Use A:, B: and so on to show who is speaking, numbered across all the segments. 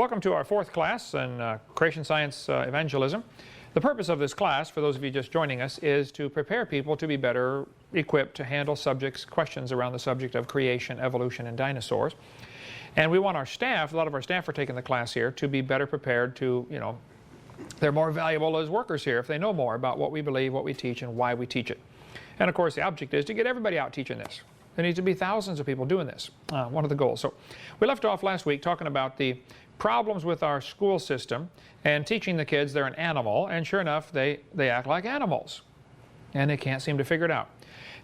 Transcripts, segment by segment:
A: Welcome to our fourth class in Creation Science Evangelism. The purpose of this class, for those of you just joining us, is to prepare people to be better equipped to handle questions around the subject of creation, evolution, and dinosaurs. And we want our staff, a lot of our staff are taking the class here, to be better prepared to, they're more valuable as workers here if they know more about what we believe, what we teach, and why we teach it. And of course the object is to get everybody out teaching this. There needs to be thousands of people doing this, one of the goals. So we left off last week talking about the problems with our school system and teaching the kids they're an animal, and sure enough they act like animals and they can't seem to figure it out.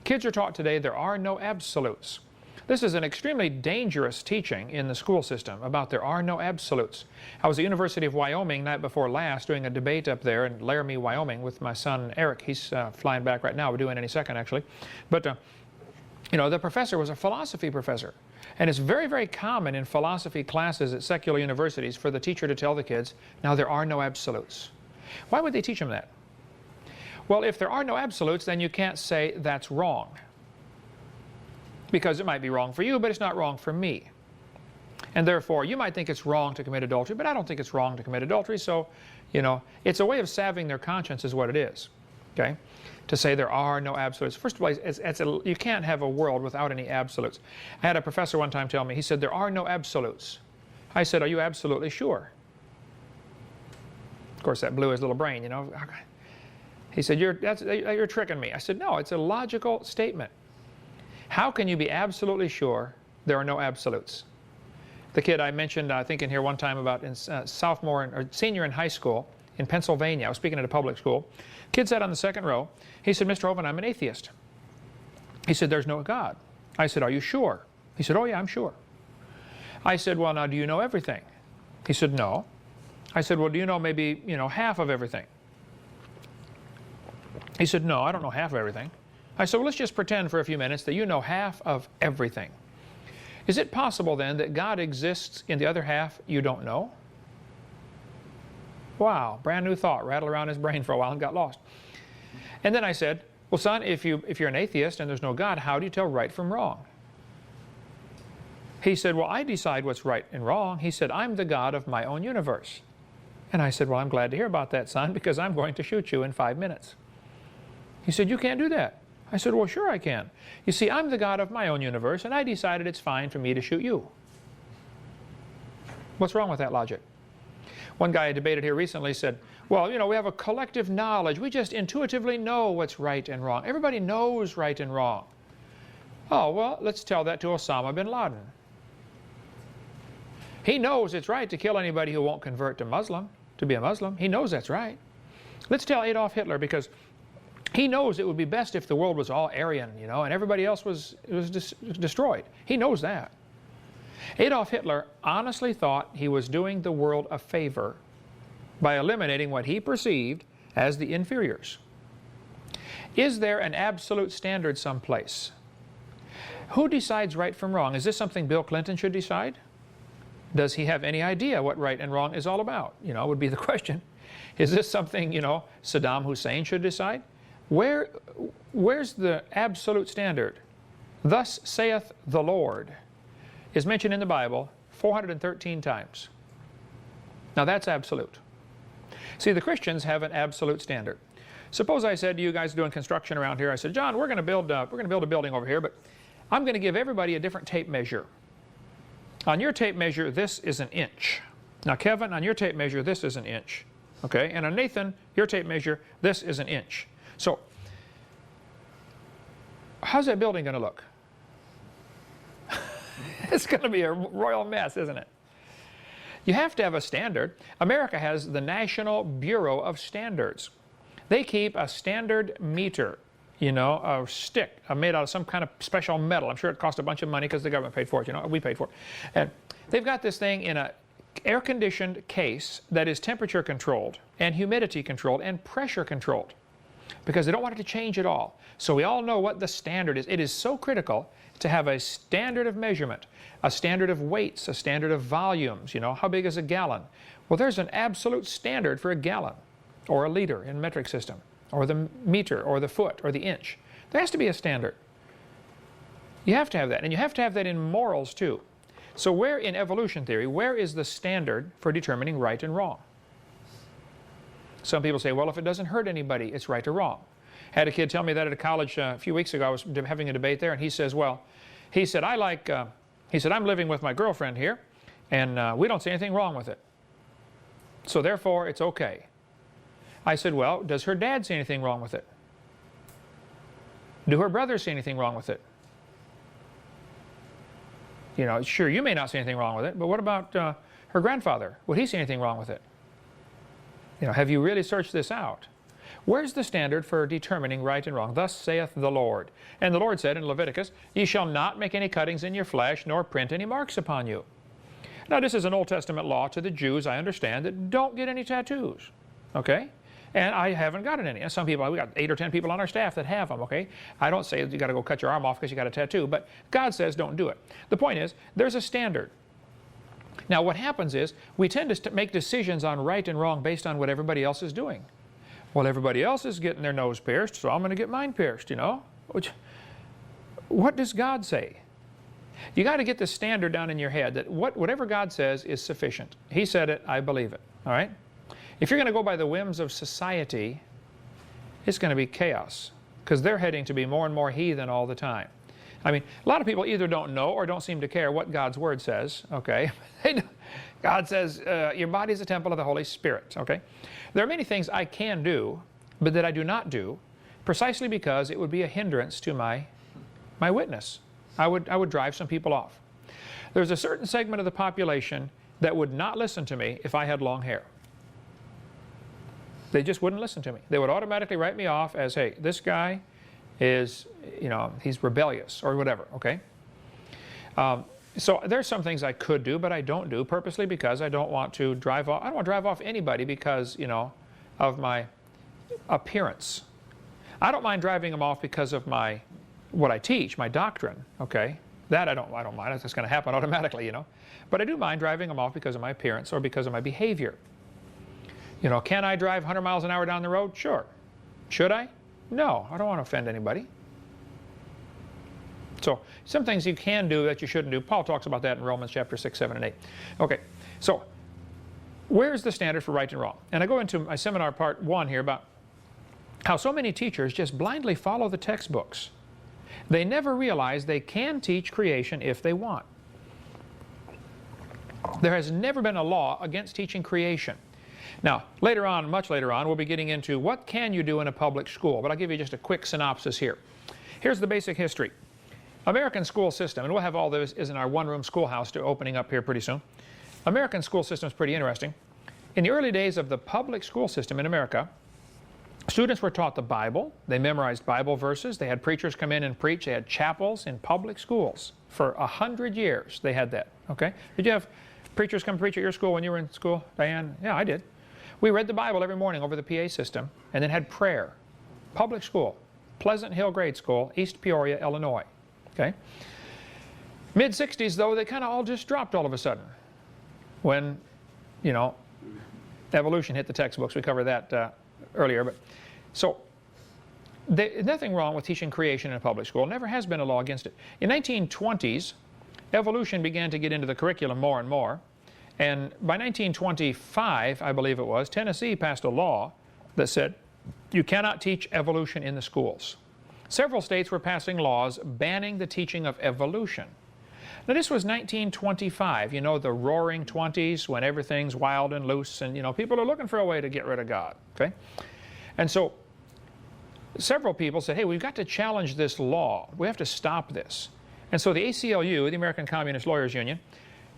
A: Kids are taught today there are no absolutes. This is an extremely dangerous teaching in the school system about there are no absolutes. I was at the University of Wyoming night before last doing a debate up there in Laramie, Wyoming with my son Eric. He's flying back right now. We're doing any second actually. But the professor was a philosophy professor. And it's very, very common in philosophy classes at secular universities for the teacher to tell the kids, now there are no absolutes. Why would they teach them that? Well, if there are no absolutes, then you can't say that's wrong. Because it might be wrong for you, but it's not wrong for me. And therefore, you might think it's wrong to commit adultery, but I don't think it's wrong to commit adultery. So, it's a way of salving their conscience is what it is. Okay? To say there are no absolutes. First of all, you can't have a world without any absolutes. I had a professor one time tell me, he said, there are no absolutes. I said, are you absolutely sure? Of course, that blew his little brain, He said, you're tricking me. I said, no, it's a logical statement. How can you be absolutely sure there are no absolutes? The kid I mentioned, I think in here one time about senior in high school in Pennsylvania. I was speaking at a public school. Kid sat on the second row. He said, Mr. Hovind, I'm an atheist. He said, there's no God. I said, are you sure? He said, oh yeah, I'm sure. I said, well, now do you know everything? He said, no. I said, well, do you know maybe, half of everything? He said, no, I don't know half of everything. I said, well, let's just pretend for a few minutes that you know half of everything. Is it possible then that God exists in the other half you don't know? Wow, brand new thought rattled around his brain for a while and got lost. And then I said, well, son, if you're an atheist and there's no God, how do you tell right from wrong? He said, well, I decide what's right and wrong. He said, I'm the God of my own universe. And I said, well, I'm glad to hear about that, son, because I'm going to shoot you in 5 minutes. He said, you can't do that. I said, well, sure I can. You see, I'm the God of my own universe, and I decided it's fine for me to shoot you. What's wrong with that logic? One guy I debated here recently said, well, we have a collective knowledge. We just intuitively know what's right and wrong. Everybody knows right and wrong. Oh, well, let's tell that to Osama bin Laden. He knows it's right to kill anybody who won't convert to be a Muslim. He knows that's right. Let's tell Adolf Hitler, because he knows it would be best if the world was all Aryan, and everybody else was destroyed. He knows that. Adolf Hitler honestly thought he was doing the world a favor by eliminating what he perceived as the inferiors. Is there an absolute standard someplace? Who decides right from wrong? Is this something Bill Clinton should decide? Does he have any idea what right and wrong is all about? Would be the question. Is this something, Saddam Hussein should decide? Where's the absolute standard? Thus saith the Lord is mentioned in the Bible 413 times. Now that's absolute. See, the Christians have an absolute standard. Suppose I said to you guys doing construction around here, I said, John, we're going to build a building over here, but I'm going to give everybody a different tape measure. On your tape measure, this is an inch. Now, Kevin, on your tape measure, this is an inch. Okay, and on Nathan, your tape measure, this is an inch. So, how's that building going to look? It's going to be a royal mess, isn't it? You have to have a standard. America has the National Bureau of Standards. They keep a standard meter, a stick made out of some kind of special metal. I'm sure it cost a bunch of money because the government paid for it, we paid for it. And they've got this thing in an air-conditioned case that is temperature controlled and humidity controlled and pressure controlled, because they don't want it to change at all. So we all know what the standard is. It is so critical to have a standard of measurement, a standard of weights, a standard of volumes. How big is a gallon? Well, there's an absolute standard for a gallon or a liter in metric system, or the meter or the foot or the inch. There has to be a standard. You have to have that, and you have to have that in morals too. So where in evolution theory, where is the standard for determining right and wrong? Some people say, well, if it doesn't hurt anybody, it's right or wrong. Had a kid tell me that at a college a few weeks ago. I was having a debate there, and he says, well, he said, I'm living with my girlfriend here, and we don't see anything wrong with it. So therefore, it's okay. I said, well, does her dad see anything wrong with it? Do her brothers see anything wrong with it? You know, sure, you may not see anything wrong with it, but what about her grandfather? Would he see anything wrong with it? You know, have you really searched this out? Where's the standard for determining right and wrong? Thus saith the Lord. And the Lord said in Leviticus, ye shall not make any cuttings in your flesh, nor print any marks upon you. Now, this is an Old Testament law to the Jews, I understand, that don't get any tattoos. Okay? And I haven't gotten any. Some people, we got 8 or 10 people on our staff that have them, okay? I don't say you got to go cut your arm off because you got a tattoo, but God says don't do it. The point is, there's a standard. Now, what happens is, we tend to make decisions on right and wrong based on what everybody else is doing. Well, everybody else is getting their nose pierced, so I'm going to get mine pierced, you know? What does God say? You got to get the standard down in your head that whatever God says is sufficient. He said it, I believe it, all right? If you're going to go by the whims of society, it's going to be chaos, because they're heading to be more and more heathen all the time. I mean, a lot of people either don't know or don't seem to care what God's Word says, okay? God says your body is a temple of the Holy Spirit, okay? There are many things I can do, but that I do not do, precisely because it would be a hindrance to my witness. I would drive some people off. There's a certain segment of the population that would not listen to me if I had long hair. They just wouldn't listen to me. They would automatically write me off as, hey, this guy is, you know, he's rebellious or whatever, okay? So there's some things I could do, but I don't do purposely because I don't want to drive off. I don't want to drive off anybody because, you know, of my appearance. I don't mind driving them off because of what I teach, my doctrine, okay? That I don't mind. It's just going to happen automatically, you know. But I do mind driving them off because of my appearance or because of my behavior. You know, can I drive 100 miles an hour down the road? Sure. Should I? No, I don't want to offend anybody. So, some things you can do that you shouldn't do. Paul talks about that in Romans chapter 6, 7, and 8. Okay, so where's the standard for right and wrong? And I go into my seminar part 1 here about how so many teachers just blindly follow the textbooks. They never realize they can teach creation if they want. There has never been a law against teaching creation. Now, later on, much later on, we'll be getting into what can you do in a public school, but I'll give you just a quick synopsis here. Here's the basic history. American school system, and we'll have all this is in our one-room schoolhouse opening up here pretty soon. American school system is pretty interesting. In the early days of the public school system in America, students were taught the Bible. They memorized Bible verses. They had preachers come in and preach. They had chapels in public schools. For 100 years, they had that, okay? Did you have preachers come preach at your school when you were in school, Diane? Yeah, I did. We read the Bible every morning over the PA system and then had prayer. Public school, Pleasant Hill Grade School, East Peoria, Illinois. Okay? Mid-60s, though, they kind of all just dropped all of a sudden when, you know, evolution hit the textbooks. We covered that earlier. But so, nothing wrong with teaching creation in a public school. Never has been a law against it. In 1920s, evolution began to get into the curriculum more and more. And by 1925, I believe it was, Tennessee passed a law that said you cannot teach evolution in the schools. Several states were passing laws banning the teaching of evolution. Now, this was 1925, you know, the roaring 20s when everything's wild and loose and, you know, people are looking for a way to get rid of God, okay? And so several people said, hey, we've got to challenge this law. We have to stop this. And so the ACLU, the American Communist Lawyers Union,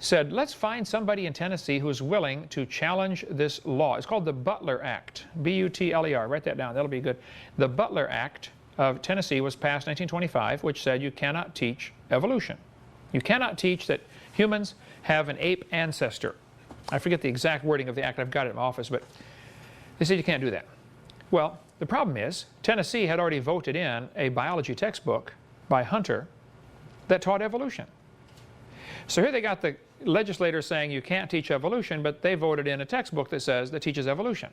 A: said, let's find somebody in Tennessee who's willing to challenge this law. It's called the Butler Act, B-U-T-L-E-R. Write that down. That'll be good. The Butler Act of Tennessee was passed in 1925, which said you cannot teach evolution. You cannot teach that humans have an ape ancestor. I forget the exact wording of the act. I've got it in my office, but they said you can't do that. Well, the problem is Tennessee had already voted in a biology textbook by Hunter that taught evolution. So here they got the legislators saying you can't teach evolution, but they voted in a textbook that teaches evolution.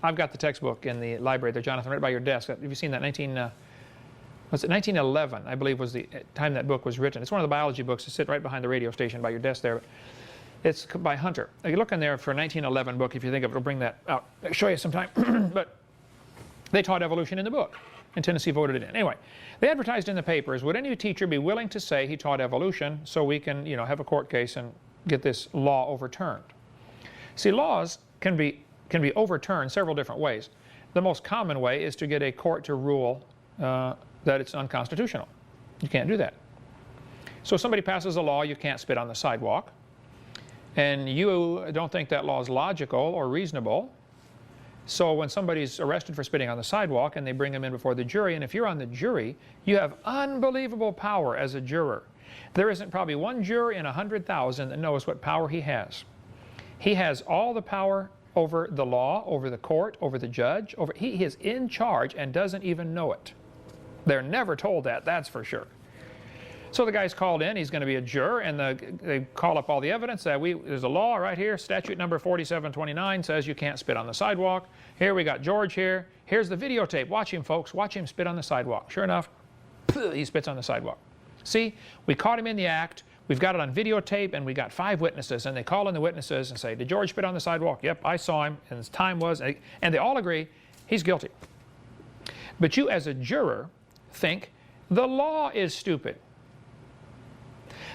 A: I've got the textbook in the library there, Jonathan, right by your desk. Have you seen that? Was it 1911, I believe, was the time that book was written. It's one of the biology books that sit right behind the radio station by your desk there. It's by Hunter. You look in there for a 1911 book, if you think of it, it'll bring that out. I'll show you sometime. But they taught evolution in the book, and Tennessee voted it in. Anyway, they advertised in the papers, would any teacher be willing to say he taught evolution so we can, have a court case and get this law overturned? See, laws can be overturned several different ways. The most common way is to get a court to rule that it's unconstitutional. You can't do that. So somebody passes a law, you can't spit on the sidewalk, and you don't think that law is logical or reasonable. So when somebody's arrested for spitting on the sidewalk and they bring him in before the jury, and if you're on the jury, you have unbelievable power as a juror. There isn't probably one juror in 100,000 that knows what power he has. He has all the power over the law, over the court, over the judge. He is in charge and doesn't even know it. They're never told that, that's for sure. So the guy's called in, he's going to be a juror, and they call up all the evidence that there's a law right here, statute number 4729 says you can't spit on the sidewalk. Here we got George here. Here's the videotape. Watch him, folks. Watch him spit on the sidewalk. Sure enough, he spits on the sidewalk. See, we caught him in the act. We've got it on videotape, and we got 5 witnesses, and they call in the witnesses and say, did George spit on the sidewalk? Yep, I saw him, and his time was, and they all agree he's guilty. But you as a juror think the law is stupid.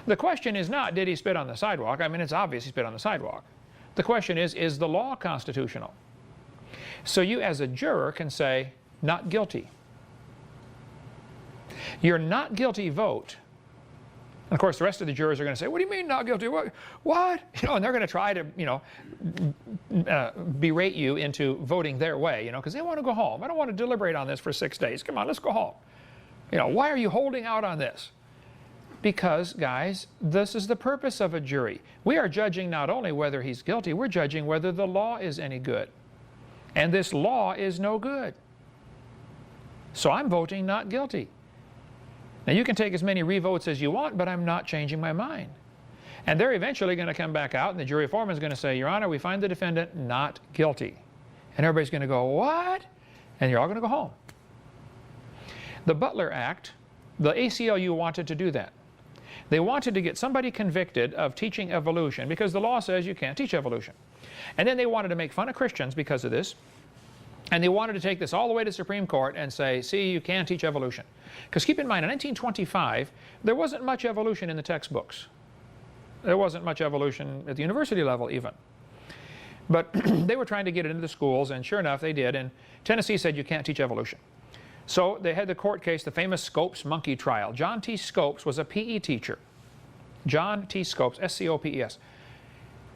A: The question is not, did he spit on the sidewalk? I mean, it's obvious he spit on the sidewalk. The question is the law constitutional? So you as a juror can say, not guilty. Your not guilty vote, and of course the rest of the jurors are going to say, what do you mean not guilty? What? And they're going to try to, berate you into voting their way, because they want to go home. I don't want to deliberate on this for 6 days. Come on, let's go home. Why are you holding out on this? Because, guys, this is the purpose of a jury. We are judging not only whether he's guilty, we're judging whether the law is any good. And this law is no good. So I'm voting not guilty. Now you can take as many revotes as you want, but I'm not changing my mind. And they're eventually going to come back out, and the jury foreman is going to say, Your Honor, we find the defendant not guilty. And everybody's going to go, what? And you're all going to go home. The Butler Act, the ACLU wanted to do that. They wanted to get somebody convicted of teaching evolution because the law says you can't teach evolution. And then they wanted to make fun of Christians because of this. And they wanted to take this all the way to the Supreme Court and say, see, you can teach evolution. Because keep in mind, in 1925, there wasn't much evolution in the textbooks. There wasn't much evolution at the university level even. But they were trying to get it into the schools, and sure enough, they did. And Tennessee said you can't teach evolution. So they had the court case, the famous Scopes monkey trial. John T. Scopes was a PE teacher. John T. Scopes, S-C-O-P-E-S.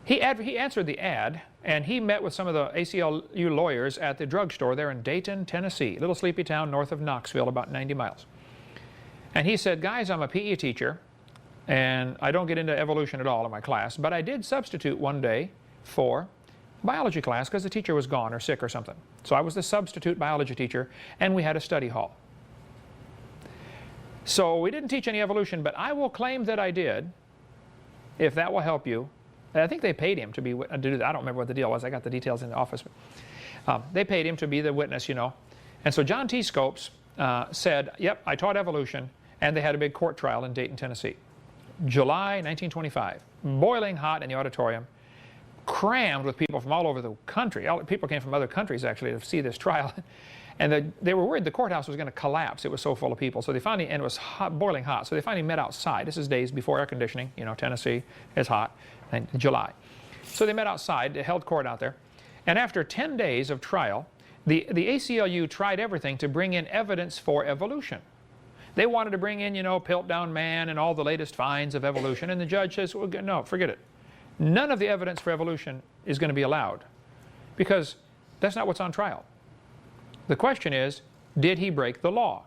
A: He answered the ad, and he met with some of the ACLU lawyers at the drugstore there in Dayton, Tennessee, a little sleepy town north of Knoxville, about 90 miles. And he said, guys, I'm a PE teacher, and I don't get into evolution at all in my class, but I did substitute one day for biology class because the teacher was gone or sick or something. So I was the substitute biology teacher, and we had a study hall. So we didn't teach any evolution, but I will claim that I did, if that will help you. And I think they paid him to do that. I don't remember what the deal was. I got the details in the office. But, they paid him to be the witness, And so John T. Scopes said, yep, I taught evolution, and they had a big court trial in Dayton, Tennessee. July 1925, boiling hot in the auditorium, crammed with people from all over the country. People came from other countries, actually, to see this trial. And they were worried the courthouse was going to collapse. It was so full of people. So they finally, and it was hot, boiling hot, so they finally met outside. This is days before air conditioning. Tennessee is hot, in July. So they met outside, they held court out there. And after 10 days of trial, the ACLU tried everything to bring in evidence for evolution. They wanted to bring in, Piltdown Man and all the latest finds of evolution. And the judge says, well, no, forget it. None of the evidence for evolution is going to be allowed because that's not what's on trial. The question is, did he break the law?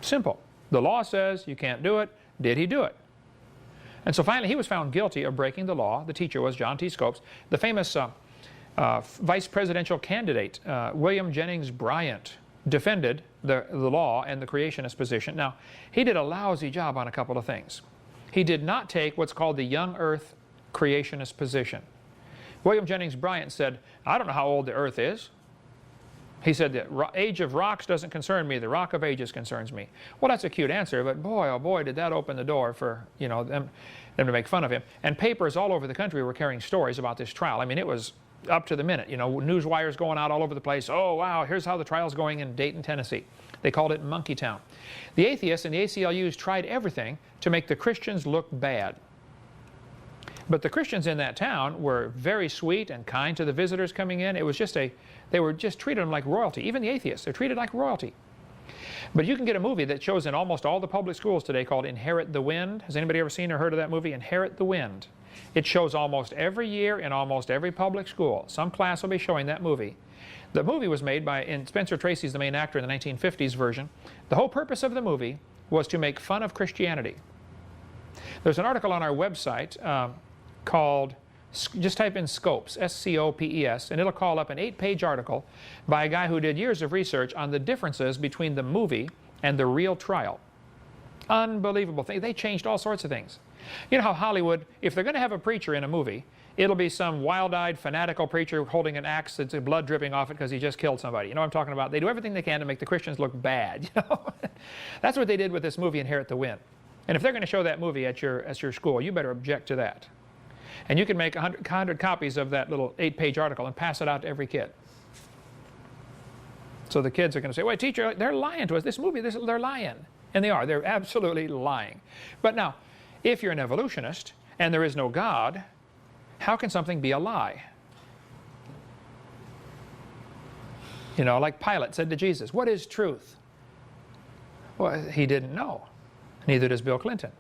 A: Simple. The law says you can't do it. Did he do it? And so finally he was found guilty of breaking the law. The teacher was John T. Scopes. The famous vice presidential candidate, William Jennings Bryant, defended the law and the creationist position. Now, he did a lousy job on a couple of things. He did not take what's called the young earth creationist position. William Jennings Bryant said, I don't know how old the earth is. He said, the age of rocks doesn't concern me, the rock of ages concerns me. Well, that's a cute answer, but boy, oh boy, did that open the door for, you know, them to make fun of him. And papers all over the country were carrying stories about this trial. I mean, it was up to the minute, you know, news wires going out all over the place. Oh, wow, here's how the trial's going in Dayton, Tennessee. They called it Monkey Town. The atheists and the ACLUs tried everything to make the Christians look bad. But the Christians in that town were very sweet and kind to the visitors coming in. It was just they were just treated them like royalty. Even the atheists, they're treated like royalty. But you can get a movie that shows in almost all the public schools today called Inherit the Wind. Has anybody ever seen or heard of that movie, Inherit the Wind? It shows almost every year in almost every public school. Some class will be showing that movie. The movie was made by, and Spencer Tracy's the main actor in the 1950s version. The whole purpose of the movie was to make fun of Christianity. There's an article on our website called, just type in Scopes, S-C-O-P-E-S, and it'll call up an 8-page article by a guy who did years of research on the differences between the movie and the real trial. Unbelievable thing. They changed all sorts of things. You know how Hollywood, if they're going to have a preacher in a movie, it'll be some wild-eyed, fanatical preacher holding an axe that's blood dripping off it because he just killed somebody. You know what I'm talking about? They do everything they can to make the Christians look bad. You know? That's what they did with this movie, Inherit the Wind. And if they're going to show that movie at your school, you better object to that. And you can make 100 copies of that little 8-page article and pass it out to every kid. So the kids are going to say, wait, teacher, they're lying to us. This movie, they're lying. And they are. They're absolutely lying. But now, if you're an evolutionist and there is no God, how can something be a lie? You know, like Pilate said to Jesus, what is truth? Well, he didn't know. Neither does Bill Clinton.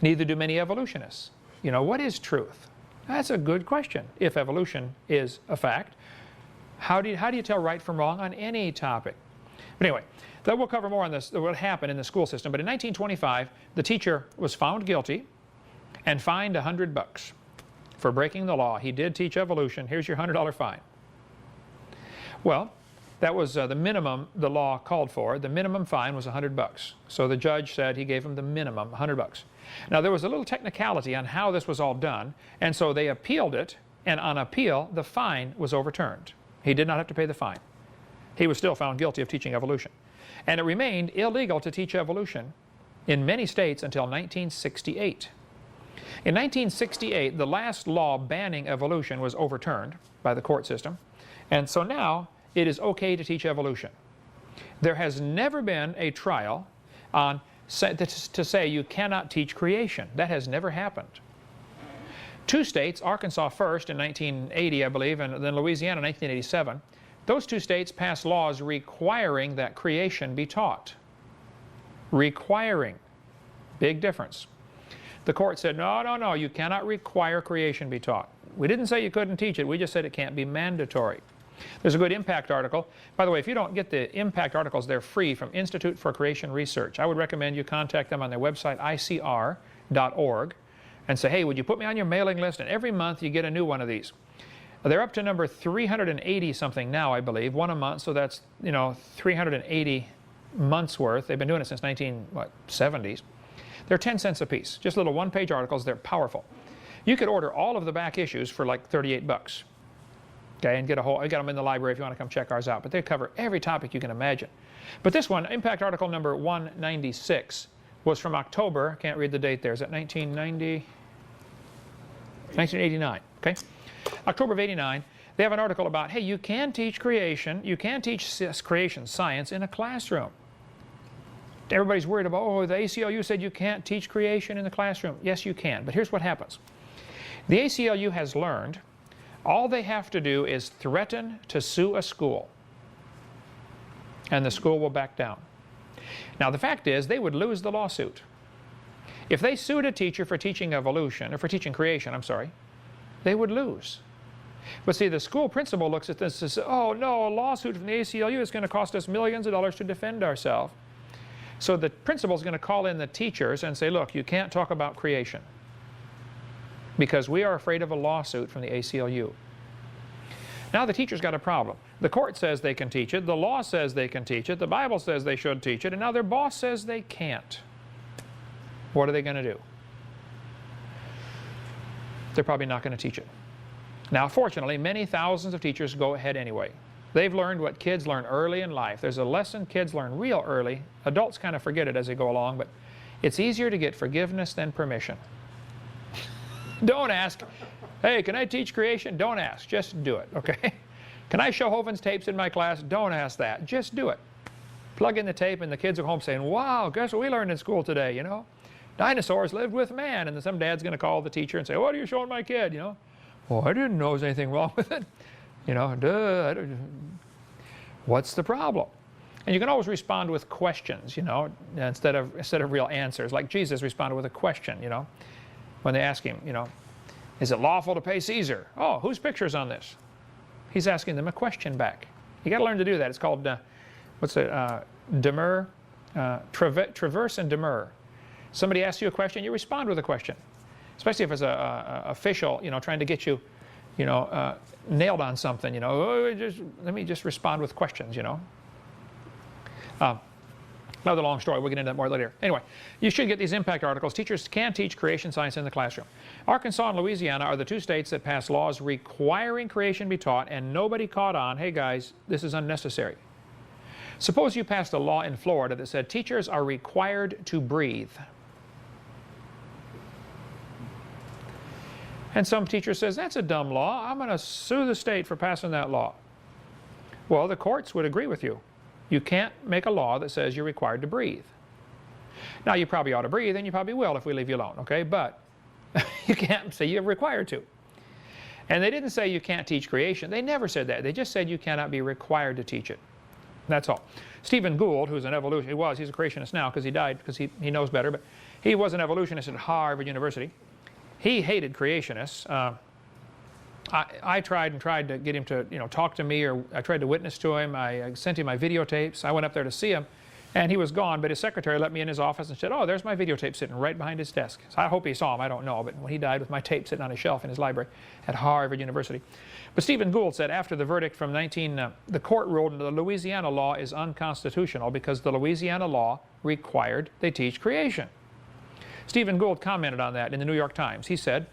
A: Neither do many evolutionists. You know, what is truth? That's a good question. If evolution is a fact, how do you tell right from wrong on any topic? But anyway, that we'll cover more on this, what happened in the school system. But in 1925, the teacher was found guilty and fined $100 for breaking the law. He did teach evolution. Here's your $100 fine. Well, that was the minimum the law called for. The minimum fine was $100. So the judge said he gave him the minimum, $100. Now, there was a little technicality on how this was all done, and so they appealed it, and on appeal, the fine was overturned. He did not have to pay the fine. He was still found guilty of teaching evolution. And it remained illegal to teach evolution in many states until 1968. In 1968, the last law banning evolution was overturned by the court system, and so now it is okay to teach evolution. There has never been a trial on to say you cannot teach creation. That has never happened. 2 states, Arkansas first in 1980, I believe, and then Louisiana in 1987, those 2 states passed laws requiring that creation be taught. Requiring. Big difference. The court said, no, no, no, you cannot require creation be taught. We didn't say you couldn't teach it, we just said it can't be mandatory. There's a good Impact article. By the way, if you don't get the Impact articles, they're free from Institute for Creation Research. I would recommend you contact them on their website, icr.org, and say, hey, would you put me on your mailing list? And every month you get a new one of these. They're up to number 380 something now, I believe, one a month, so that's, you know, 380 months worth. They've been doing it since 1970s. They're 10 cents a piece, just little 1-page articles. They're powerful. You could order all of the back issues for like $38. Okay, and get a whole, I got them in the library if you want to come check ours out. But they cover every topic you can imagine. But this one, Impact article number 196, was from October. Can't read the date there. Is that 1990? 1989. Okay, October of '89. They have an article about, hey, you can teach creation. You can teach creation science in a classroom. Everybody's worried about, oh, the ACLU said you can't teach creation in the classroom. Yes, you can. But here's what happens. The ACLU has learned all they have to do is threaten to sue a school, and the school will back down. Now, the fact is, they would lose the lawsuit. If they sued a teacher for teaching evolution, or for teaching creation, I'm sorry, they would lose. But see, the school principal looks at this and says, oh, no, a lawsuit from the ACLU is going to cost us millions of dollars to defend ourselves. So the principal is going to call in the teachers and say, look, you can't talk about creation, because we are afraid of a lawsuit from the ACLU. Now the teacher's got a problem. The court says they can teach it, the law says they can teach it, the Bible says they should teach it, and now their boss says they can't. What are they going to do? They're probably not going to teach it. Now fortunately, many thousands of teachers go ahead anyway. They've learned what kids learn early in life. There's a lesson kids learn real early. Adults kind of forget it as they go along, but it's easier to get forgiveness than permission. Don't ask, hey, can I teach creation? Don't ask. Just do it, okay? Can I show Hovind's tapes in my class? Don't ask that. Just do it. Plug in the tape and the kids are home saying, wow, guess what we learned in school today, you know? Dinosaurs lived with man. And then some dad's going to call the teacher and say, what are you showing my kid, you know? Well, I didn't know there was anything wrong with it. You know, duh. What's the problem? And you can always respond with questions, you know, instead of real answers. Like Jesus responded with a question, you know, when they ask him, you know, is it lawful to pay Caesar? Oh, whose picture's on this? He's asking them a question back. You got to learn to do that. It's called, demur, traverse and demur. Somebody asks you a question, you respond with a question. Especially if it's a official, you know, trying to get you, you know, nailed on something, you know. Oh, let me just respond with questions, you know. Another long story. We'll get into that more later. Anyway, you should get these impact articles. Teachers can teach creation science in the classroom. Arkansas and Louisiana are the two states that passed laws requiring creation be taught, and nobody caught on, hey guys, this is unnecessary. Suppose you passed a law in Florida that said teachers are required to breathe. And some teacher says, that's a dumb law. I'm going to sue the state for passing that law. Well, the courts would agree with you. You can't make a law that says you're required to breathe. Now, you probably ought to breathe, and you probably will if we leave you alone, okay? But you can't say you're required to. And they didn't say you can't teach creation. They never said that. They just said you cannot be required to teach it. That's all. Stephen Gould, who's an evolutionist, he's a creationist now because he died, because he knows better, but he was an evolutionist at Harvard University. He hated creationists. I tried to get him to, you know, talk to me, or I tried to witness to him. I sent him my videotapes. I went up there to see him, and he was gone, but his secretary let me in his office and said, oh, there's my videotape sitting right behind his desk. So I hope he saw him. I don't know, but when he died, with my tape sitting on his shelf in his library at Harvard University. But Stephen Gould said after the verdict from the court ruled the Louisiana law is unconstitutional because the Louisiana law required they teach creation. Stephen Gould commented on that in the New York Times. He said,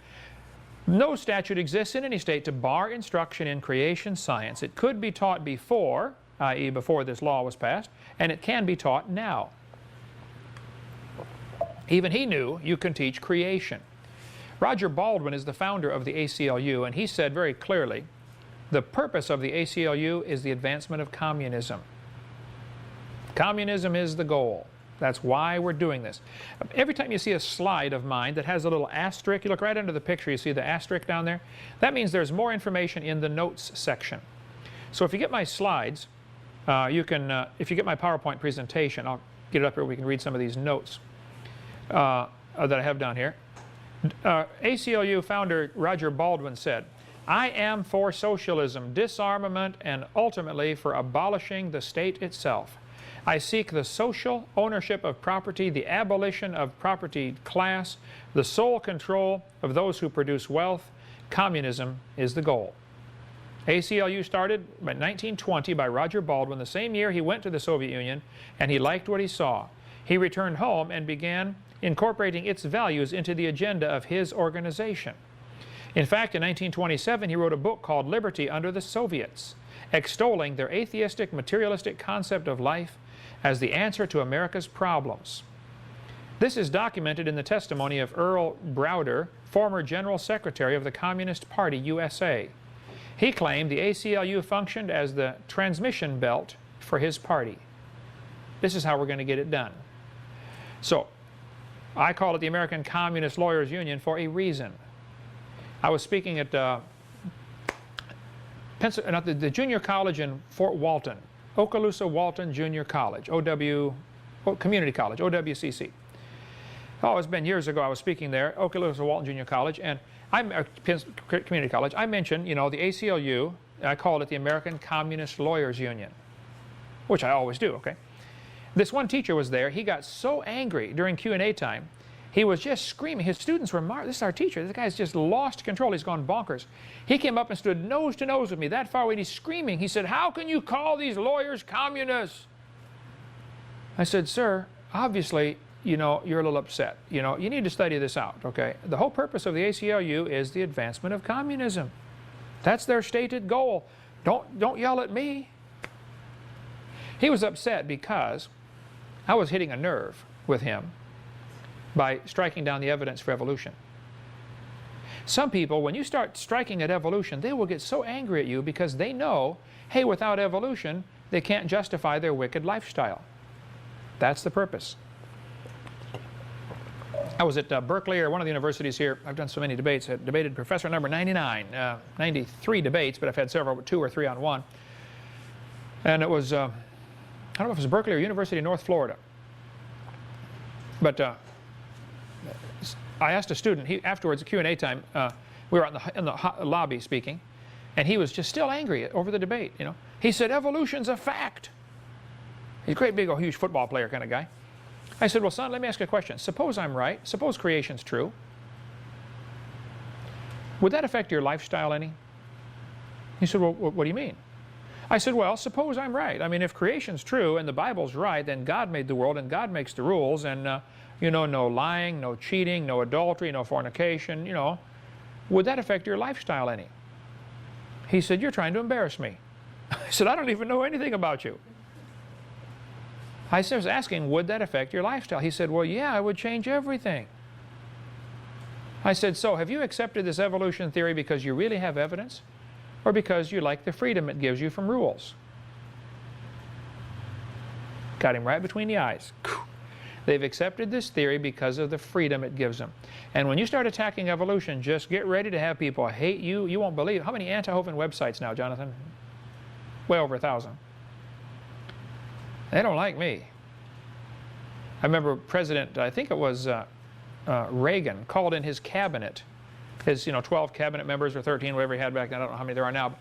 A: no statute exists in any state to bar instruction in creation science. It could be taught before, i.e. before this law was passed, and it can be taught now. Even he knew you can teach creation. Roger Baldwin is the founder of the ACLU, and he said very clearly, the purpose of the ACLU is the advancement of communism. Communism is the goal. That's why we're doing this. Every time you see a slide of mine that has a little asterisk, you look right under the picture, you see the asterisk down there? That means there's more information in the notes section. So if you get my slides, you can, if you get my PowerPoint presentation, I'll get it up here, we can read some of these notes that I have down here. ACLU founder Roger Baldwin said, I am for socialism, disarmament, and ultimately for abolishing the state itself. I seek the social ownership of property, the abolition of property class, the sole control of those who produce wealth. Communism is the goal. ACLU started in 1920 by Roger Baldwin. The same year he went to the Soviet Union, and he liked what he saw. He returned home and began incorporating its values into the agenda of his organization. In fact, in 1927, he wrote a book called Liberty Under the Soviets, extolling their atheistic, materialistic concept of life as the answer to America's problems. This is documented in the testimony of Earl Browder, former General Secretary of the Communist Party, USA. He claimed the ACLU functioned as the transmission belt for his party. This is how we're going to get it done. So, I call it the American Communist Lawyers Union for a reason. I was speaking at the junior college in Fort Walton, Okaloosa Walton Junior College, Community College, OWCC. Oh, it's been years ago I was speaking there, Okaloosa Walton Junior College, and Community College. I mentioned, you know, the ACLU, I called it the American Communist Lawyers Union, which I always do, okay? This one teacher was there. He got so angry during Q&A time. He was just screaming. His students were marveling. This is our teacher. This guy's just lost control. He's gone bonkers. He came up and stood nose to nose with me that far away, and he's screaming. He said, how can you call these lawyers communists? I said, sir, obviously, you know, you're a little upset. You know, you need to study this out, okay? The whole purpose of the ACLU is the advancement of communism. That's their stated goal. Don't yell at me. He was upset because I was hitting a nerve with him by striking down the evidence for evolution. Some people, when you start striking at evolution, they will get so angry at you because they know, hey, without evolution, they can't justify their wicked lifestyle. That's the purpose. I was at Berkeley, or one of the universities here. I've done so many debates. I debated professor number 99, 93 debates, but I've had several, 2 or 3 on one. And it was, I don't know if it was Berkeley or University of North Florida. But I asked a student, afterwards, at Q&A time, we were in the lobby speaking, and he was just still angry over the debate, you know. He said, evolution's a fact. He's a great big, huge football player kind of guy. I said, well, son, let me ask you a question. Suppose I'm right. Suppose creation's true. Would that affect your lifestyle any? He said, well, what do you mean? I said, well, suppose I'm right. I mean, if creation's true and the Bible's right, then God made the world and God makes the rules, and, you know, no lying, no cheating, no adultery, no fornication, you know. Would that affect your lifestyle any? He said, you're trying to embarrass me. I said, I don't even know anything about you. I was asking, would that affect your lifestyle? He said, well, yeah, it would change everything. I said, so have you accepted this evolution theory because you really have evidence, or because you like the freedom it gives you from rules? Got him right between the eyes. They've accepted this theory because of the freedom it gives them. And when you start attacking evolution, just get ready to have people hate you. You won't believe. How many anti-Hovind websites now, Jonathan? Way over 1,000. They don't like me. I remember President, I think it was Reagan, called in his cabinet, his 12 cabinet members or 13, whatever he had back then. I don't know how many there are now.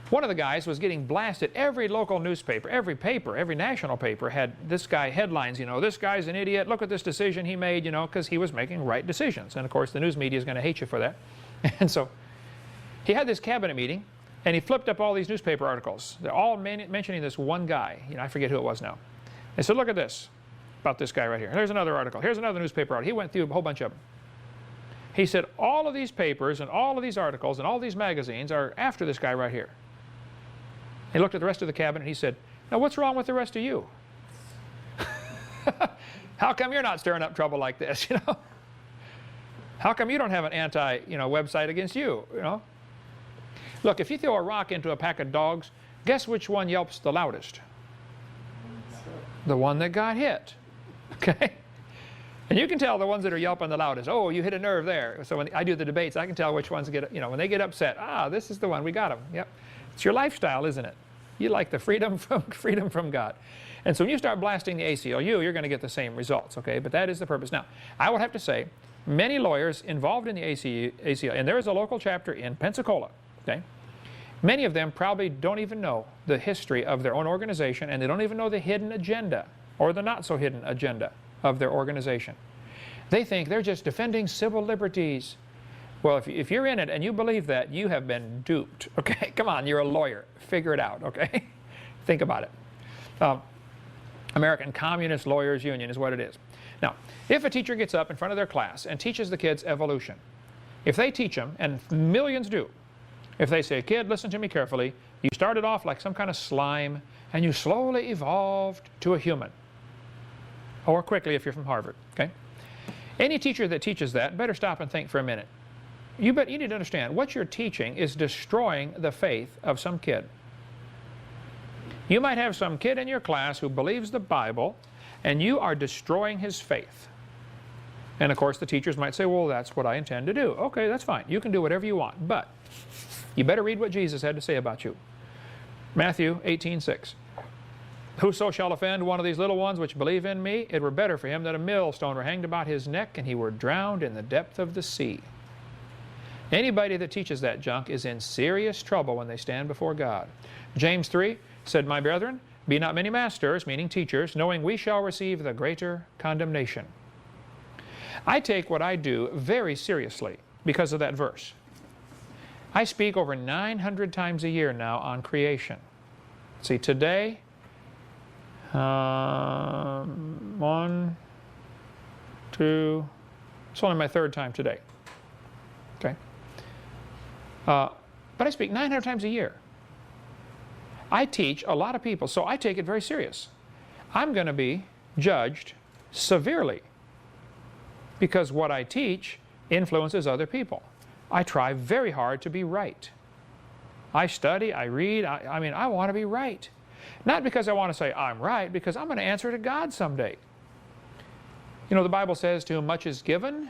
A: One of the guys was getting blasted. Every local newspaper, every paper, every national paper had this guy headlines, you know, this guy's an idiot, look at this decision he made, you know, because he was making right decisions. And of course the news media is going to hate you for that. And so he had this cabinet meeting, and he flipped up all these newspaper articles. They're all mentioning this one guy. You know, I forget who it was now. They said, look at this, about this guy right here. Here's another article. Here's another newspaper article. He went through a whole bunch of them. He said, all of these papers and all of these articles and all these magazines are after this guy right here. He looked at the rest of the cabinet and he said, now what's wrong with the rest of you? How come you're not stirring up trouble like this, you know? How come you don't have an website against you, you know? Look, if you throw a rock into a pack of dogs, guess which one yelps the loudest? The one that got hit, okay? And you can tell the ones that are yelping the loudest. Oh, you hit a nerve there. So when I do the debates, I can tell which ones get, you know, when they get upset. Ah, this is the one, we got him. Yep. It's your lifestyle, isn't it? You like the freedom from God. And so when you start blasting the ACLU, you're going to get the same results, okay? But that is the purpose. Now, I would have to say, many lawyers involved in the ACLU, and there is a local chapter in Pensacola, okay? Many of them probably don't even know the history of their own organization, and they don't even know the hidden agenda, or the not so hidden agenda of their organization. They think they're just defending civil liberties. Well, if you're in it and you believe that, you have been duped, okay? Come on, you're a lawyer. Figure it out, okay? Think about it. American Communist Lawyers Union is what it is. Now, if a teacher gets up in front of their class and teaches the kids evolution, if they teach them, and millions do, if they say, kid, listen to me carefully, you started off like some kind of slime, and you slowly evolved to a human. Or quickly if you're from Harvard, okay? Any teacher that teaches that better stop and think for a minute. You need to understand, what you're teaching is destroying the faith of some kid. You might have some kid in your class who believes the Bible, and you are destroying his faith. And of course the teachers might say, well, that's what I intend to do. Okay, that's fine. You can do whatever you want, but you better read what Jesus had to say about you. Matthew 18:6. Whoso shall offend one of these little ones which believe in me, it were better for him that a millstone were hanged about his neck and he were drowned in the depth of the sea. Anybody that teaches that junk is in serious trouble when they stand before God. James 3 said, my brethren, be not many masters, meaning teachers, knowing we shall receive the greater condemnation. I take what I do very seriously because of that verse. I speak over 900 times a year now on creation. See, today, 1, 2, it's only my 3rd time today. Okay? But I speak 900 times a year. I teach a lot of people, so I take it very serious. I'm going to be judged severely because what I teach influences other people. I try very hard to be right. I study, I read, I mean, I want to be right. Not because I want to say I'm right, because I'm going to answer to God someday. You know, the Bible says, to whom much is given,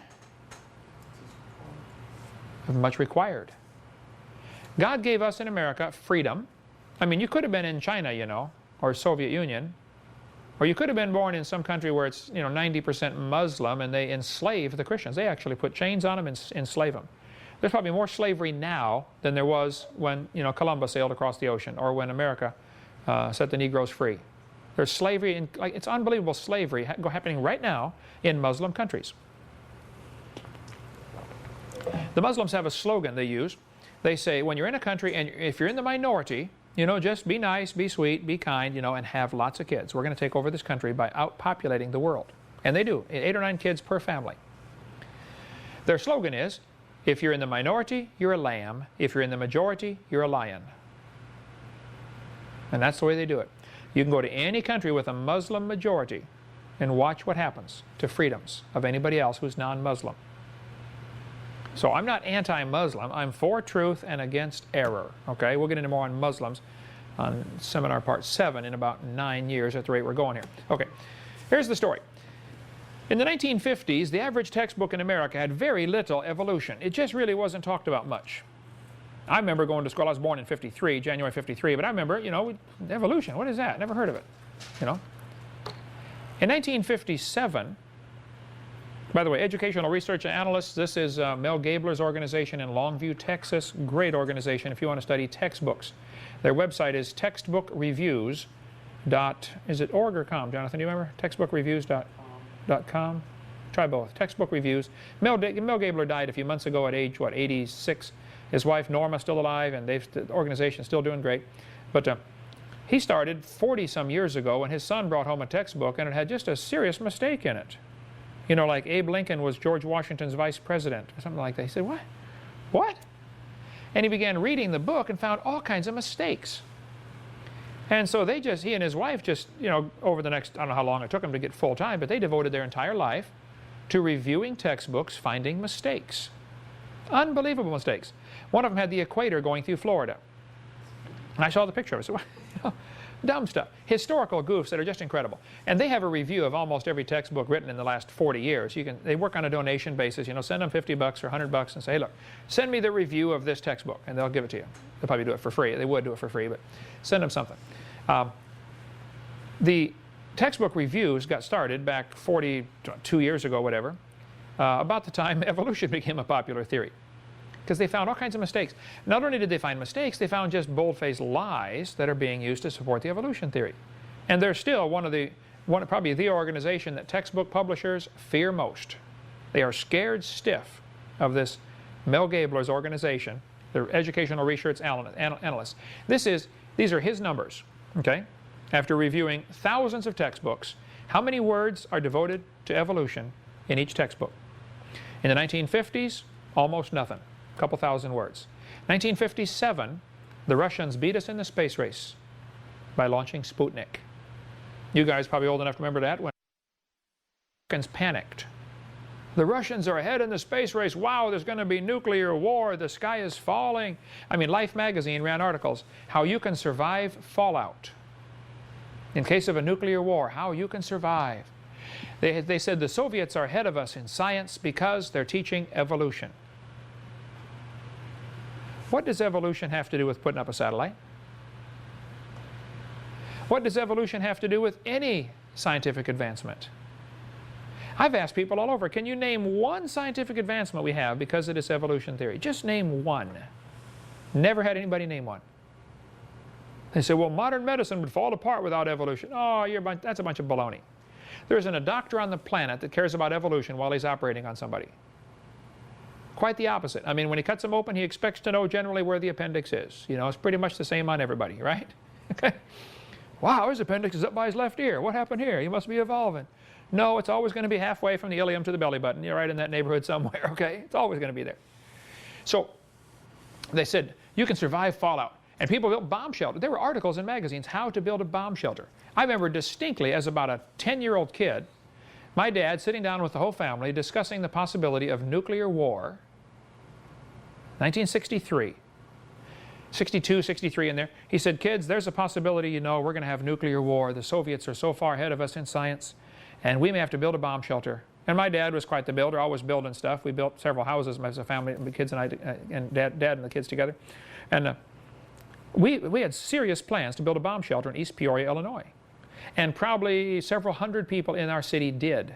A: much required. God gave us in America freedom. I mean, you could have been in China, you know, or Soviet Union, or you could have been born in some country where it's, you know, 90% Muslim and they enslave the Christians. They actually put chains on them and enslave them. There's probably more slavery now than there was when, you know, Columbus sailed across the ocean or when America set the Negroes free. There's slavery, it's unbelievable slavery happening right now in Muslim countries. The Muslims have a slogan they use. They say, when you're in a country and if you're in the minority, you know, just be nice, be sweet, be kind, you know, and have lots of kids. We're going to take over this country by outpopulating the world. And they do, 8 or 9 kids per family. Their slogan is, if you're in the minority, you're a lamb. If you're in the majority, you're a lion. And that's the way they do it. You can go to any country with a Muslim majority and watch what happens to freedoms of anybody else who's non-Muslim. So I'm not anti-Muslim. I'm for truth and against error. Okay, we'll get into more on Muslims on seminar part 7 in about 9 years at the rate we're going here. Okay, here's the story. In the 1950s, the average textbook in America had very little evolution. It just really wasn't talked about much. I remember going to school. I was born in '53, January '53, but I remember, you know, evolution. What is that? Never heard of it. You know. In 1957, by the way, Educational Research Analysts, this is Mel Gabler's organization in Longview, Texas. Great organization if you want to study textbooks. Their website is textbookreviews. Is it org or com, Jonathan? Do you remember? Textbookreviews.com. Try both. Textbook Reviews. Mel Gabler died a few months ago at age, what, 86. His wife Norma still alive, and the organization's still doing great. But he started 40-some years ago, and his son brought home a textbook, and it had just a serious mistake in it. You know, like Abe Lincoln was George Washington's vice president, or something like that. He said, what? What? And he began reading the book and found all kinds of mistakes. And so he and his wife just, you know, over the next, I don't know how long it took them to get full time, but they devoted their entire life to reviewing textbooks, finding mistakes. Unbelievable mistakes. One of them had the equator going through Florida. And I saw the picture of it. So, you know, dumb stuff. Historical goofs that are just incredible. And they have a review of almost every textbook written in the last 40 years. They work on a donation basis. You know, send them $50 or $100 and say, hey, look, send me the review of this textbook, and they'll give it to you. They'll probably do it for free. They would do it for free, but send them something. The textbook reviews got started back 42 years ago, whatever, about the time evolution became a popular theory. Because they found all kinds of mistakes. Not only did they find mistakes, they found just bold-faced lies that are being used to support the evolution theory. And they're still probably the organization that textbook publishers fear most. They are scared stiff of this Mel Gabler's organization, the Educational Research Analysts. These are his numbers, okay? After reviewing thousands of textbooks, how many words are devoted to evolution in each textbook? In the 1950s, almost nothing. A couple thousand words. 1957, the Russians beat us in the space race by launching Sputnik. You guys probably old enough to remember that when the Americans panicked. The Russians are ahead in the space race. Wow, there's going to be nuclear war. The sky is falling. I mean, Life magazine ran articles, how you can survive fallout. In case of a nuclear war, how you can survive. They said the Soviets are ahead of us in science because they're teaching evolution. What does evolution have to do with putting up a satellite? What does evolution have to do with any scientific advancement? I've asked people all over, can you name one scientific advancement we have because of this evolution theory? Just name one. Never had anybody name one. They say, well, modern medicine would fall apart without evolution. Oh, that's a bunch of baloney. There isn't a doctor on the planet that cares about evolution while he's operating on somebody. Quite the opposite. I mean, when he cuts them open, he expects to know generally where the appendix is. You know, it's pretty much the same on everybody, right? Okay. Wow, his appendix is up by his left ear. What happened here? He must be evolving. No, it's always going to be halfway from the ilium to the belly button. You're right in that neighborhood somewhere, okay? It's always going to be there. So they said, you can survive fallout. And people built bomb shelters. There were articles in magazines how to build a bomb shelter. I remember distinctly as about a 10-year-old kid, my dad sitting down with the whole family discussing the possibility of nuclear war. 1963. 62, 63 in there. He said, kids, there's a possibility, you know, we're going to have nuclear war. The Soviets are so far ahead of us in science, and we may have to build a bomb shelter. And my dad was quite the builder, always building stuff. We built several houses as a family, the kids and I, and dad and the kids together. And we had serious plans to build a bomb shelter in East Peoria, Illinois. And probably several hundred people in our city did.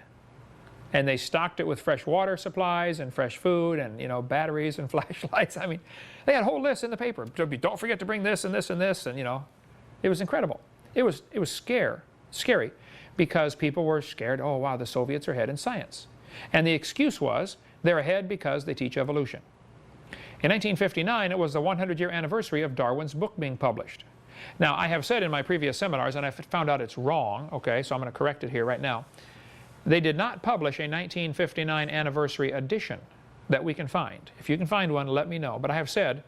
A: And they stocked it with fresh water supplies and fresh food and, you know, batteries and flashlights. I mean, they had whole lists in the paper. Don't forget to bring this and this and this, and, you know, it was incredible. It was scary because people were scared, oh, wow, the Soviets are ahead in science. And the excuse was they're ahead because they teach evolution. In 1959, it was the 100-year anniversary of Darwin's book being published. Now, I have said in my previous seminars, and I found out it's wrong, okay, so I'm going to correct it here right now. They did not publish a 1959 anniversary edition that we can find. If you can find one, let me know. But I have said,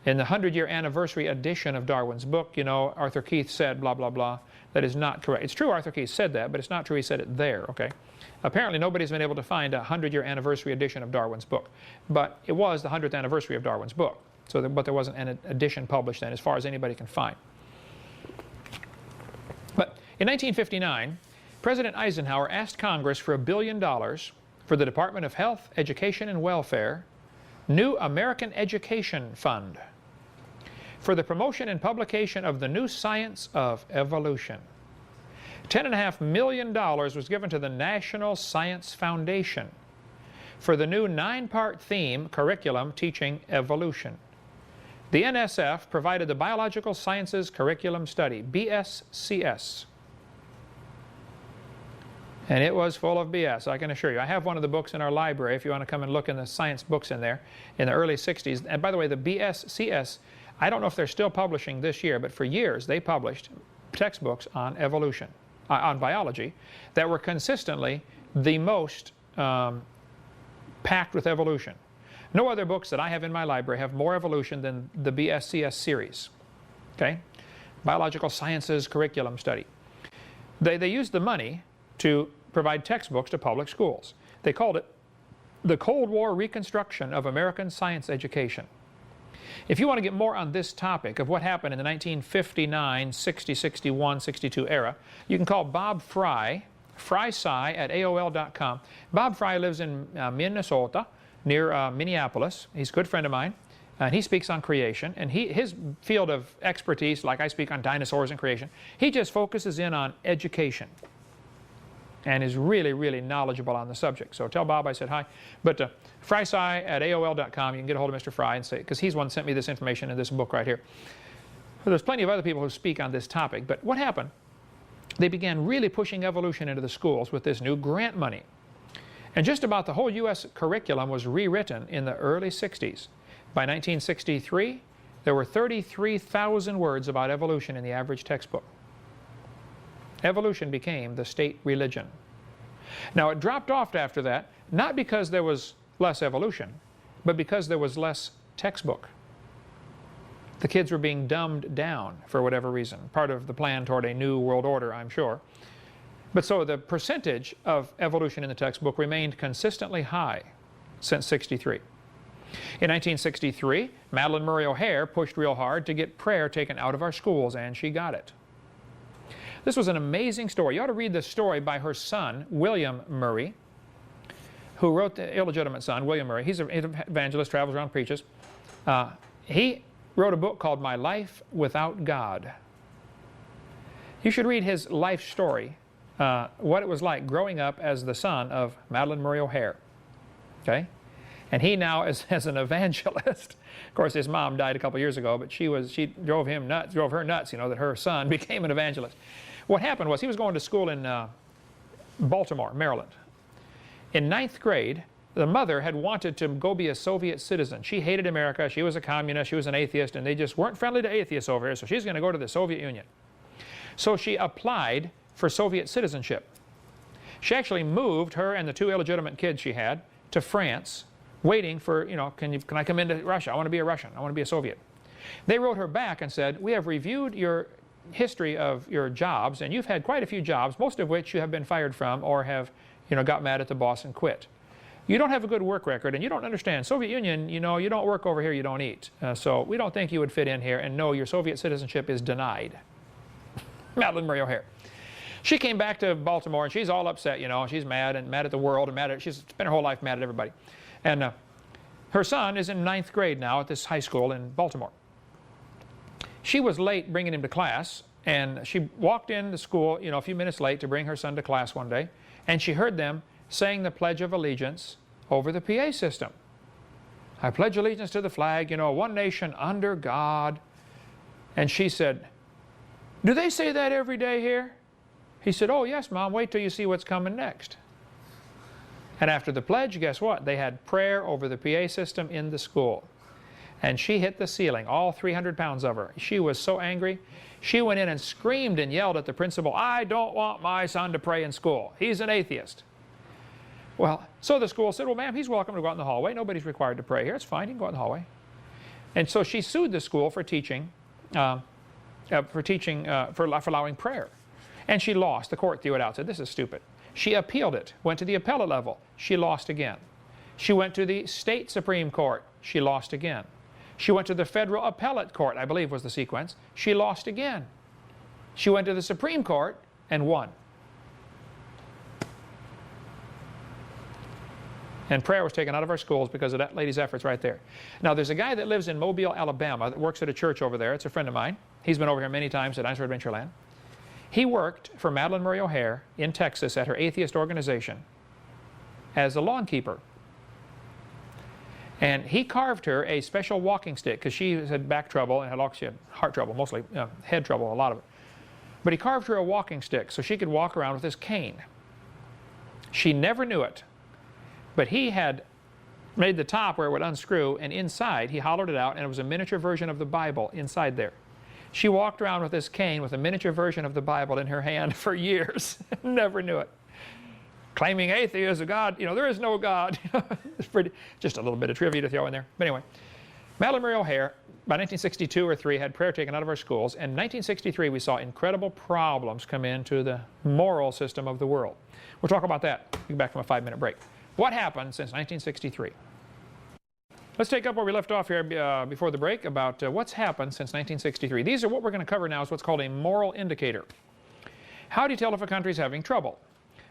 A: in the 100-year anniversary edition of Darwin's book, you know, Arthur Keith said blah, blah, blah. That is not correct. It's true Arthur Keith said that, but it's not true he said it there, okay? Apparently nobody's been able to find a 100-year anniversary edition of Darwin's book. But it was the 100th anniversary of Darwin's book. So but there wasn't an edition published then, as far as anybody can find. But in 1959, President Eisenhower asked Congress for $1 billion for the Department of Health, Education, and Welfare, New American Education Fund, for the promotion and publication of the new science of evolution. $10.5 million was given to the National Science Foundation for the new 9-part theme curriculum teaching evolution. The NSF provided the Biological Sciences Curriculum Study, BSCS. And it was full of BS, I can assure you. I have one of the books in our library if you want to come and look in the science books in there in the early 60s. And by the way, the BSCS, I don't know if they're still publishing this year, but for years they published textbooks on evolution, on biology, that were consistently the most packed with evolution. No other books that I have in my library have more evolution than the BSCS series. Okay? Biological Sciences Curriculum Study. They used the money to provide textbooks to public schools. They called it the Cold War Reconstruction of American Science Education. If you want to get more on this topic of what happened in the 1959, 60, 61, 62 era, you can call Bob Fry, frysci@aol.com. Bob Fry lives in Minnesota, near Minneapolis. He's a good friend of mine, and he speaks on creation. And his field of expertise, like I speak on dinosaurs and creation, he just focuses in on education and is really, really knowledgeable on the subject. So tell Bob I said hi. But frysci@aol.com, you can get a hold of Mr. Fry and say, because he's one who sent me this information in this book right here. Well, there's plenty of other people who speak on this topic, but what happened? They began really pushing evolution into the schools with this new grant money. And just about the whole U.S. curriculum was rewritten in the early 60s. By 1963, there were 33,000 words about evolution in the average textbook. Evolution became the state religion. Now, it dropped off after that, not because there was less evolution, but because there was less textbook. The kids were being dumbed down for whatever reason, part of the plan toward a new world order, I'm sure. But so the percentage of evolution in the textbook remained consistently high since 63. In 1963, Madalyn Murray O'Hair pushed real hard to get prayer taken out of our schools, and she got it. This was an amazing story. You ought to read this story by her son, William Murray, who wrote the illegitimate son, William Murray. He's an evangelist, travels around, preaches. He wrote a book called My Life Without God. You should read his life story, what it was like growing up as the son of Madalyn Murray O'Hair. Okay? And he now is as an evangelist. Of course, his mom died a couple years ago, but she drove her nuts, you know, that her son became an evangelist. What happened was he was going to school in Baltimore, Maryland. In 9th grade, the mother had wanted to go be a Soviet citizen. She hated America. She was a communist. She was an atheist, and they just weren't friendly to atheists over here, so she's going to go to the Soviet Union. So she applied for Soviet citizenship. She actually moved, her and the 2 illegitimate kids she had, to France, waiting for, you know, can I come into Russia? I want to be a Russian. I want to be a Soviet. They wrote her back and said, we have reviewed your history of your jobs, and you've had quite a few jobs, most of which you have been fired from or have, got mad at the boss and quit. You don't have a good work record, and you don't understand. Soviet Union, you don't work over here, you don't eat. So we don't think you would fit in here, and no, your Soviet citizenship is denied. Madeline Murray O'Hare. She came back to Baltimore, and she's all upset, she's mad and mad at the world, and she's spent her whole life mad at everybody. And her son is in 9th grade now at this high school in Baltimore. She was late bringing him to class, and she walked into school, a few minutes late to bring her son to class one day, and she heard them saying the Pledge of Allegiance over the PA system. I pledge allegiance to the flag, one nation under God. And she said, do they say that every day here? He said, oh yes, Mom, wait till you see what's coming next. And after the pledge, guess what? They had prayer over the PA system in the school. And she hit the ceiling, all 300 pounds of her. She was so angry. She went in and screamed and yelled at the principal, I don't want my son to pray in school. He's an atheist. Well, so the school said, well, ma'am, he's welcome to go out in the hallway. Nobody's required to pray here. It's fine. He can go out in the hallway. And so she sued the school for allowing prayer. And she lost. The court threw it out, said, this is stupid. She appealed it, went to the appellate level. She lost again. She went to the state Supreme Court. She lost again. She went to the federal appellate court, I believe was the sequence. She lost again. She went to the Supreme Court and won. And prayer was taken out of our schools because of that lady's efforts right there. Now, there's a guy that lives in Mobile, Alabama, that works at a church over there. It's a friend of mine. He's been over here many times at Dinosaur Adventureland. He worked for Madeline Murray O'Hare in Texas at her atheist organization as a lawn keeper. And he carved her a special walking stick because she had back trouble and she had heart trouble, mostly head trouble, a lot of it. But he carved her a walking stick so she could walk around with this cane. She never knew it. But he had made the top where it would unscrew, and inside he hollowed it out, and it was a miniature version of the Bible inside there. She walked around with this cane with a miniature version of the Bible in her hand for years. Never knew it. Claiming atheism, God, there is no God. It's pretty, just a little bit of trivia to throw in there. But anyway, Madeline Murray O'Hare, by 1962 or 3, had prayer taken out of our schools. And in 1963, we saw incredible problems come into the moral system of the world. We'll talk about that. We'll be back from a 5-minute break. What happened since 1963? Let's take up where we left off here before the break about what's happened since 1963. These are what we're going to cover now is what's called a moral indicator. How do you tell if a country's having trouble?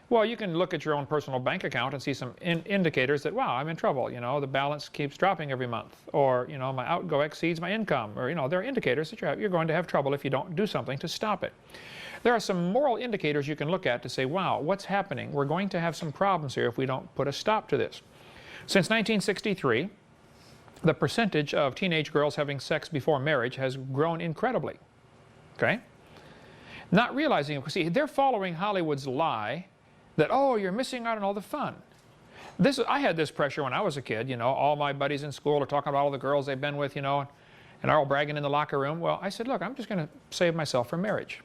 A: Well, you can look at your own personal bank account and see some indicators that, wow, I'm in trouble. The balance keeps dropping every month. Or, my outgo exceeds my income. Or, there are indicators that you're going to have trouble if you don't do something to stop it. There are some moral indicators you can look at to say, wow, what's happening? We're going to have some problems here if we don't put a stop to this. Since 1963, the percentage of teenage girls having sex before marriage has grown incredibly. Okay? Not realizing, see, they're following Hollywood's lie that, oh, you're missing out on all the fun. I had this pressure when I was a kid, all my buddies in school are talking about all the girls they've been with, and they're all bragging in the locker room. Well, I said, look, I'm just going to save myself from marriage.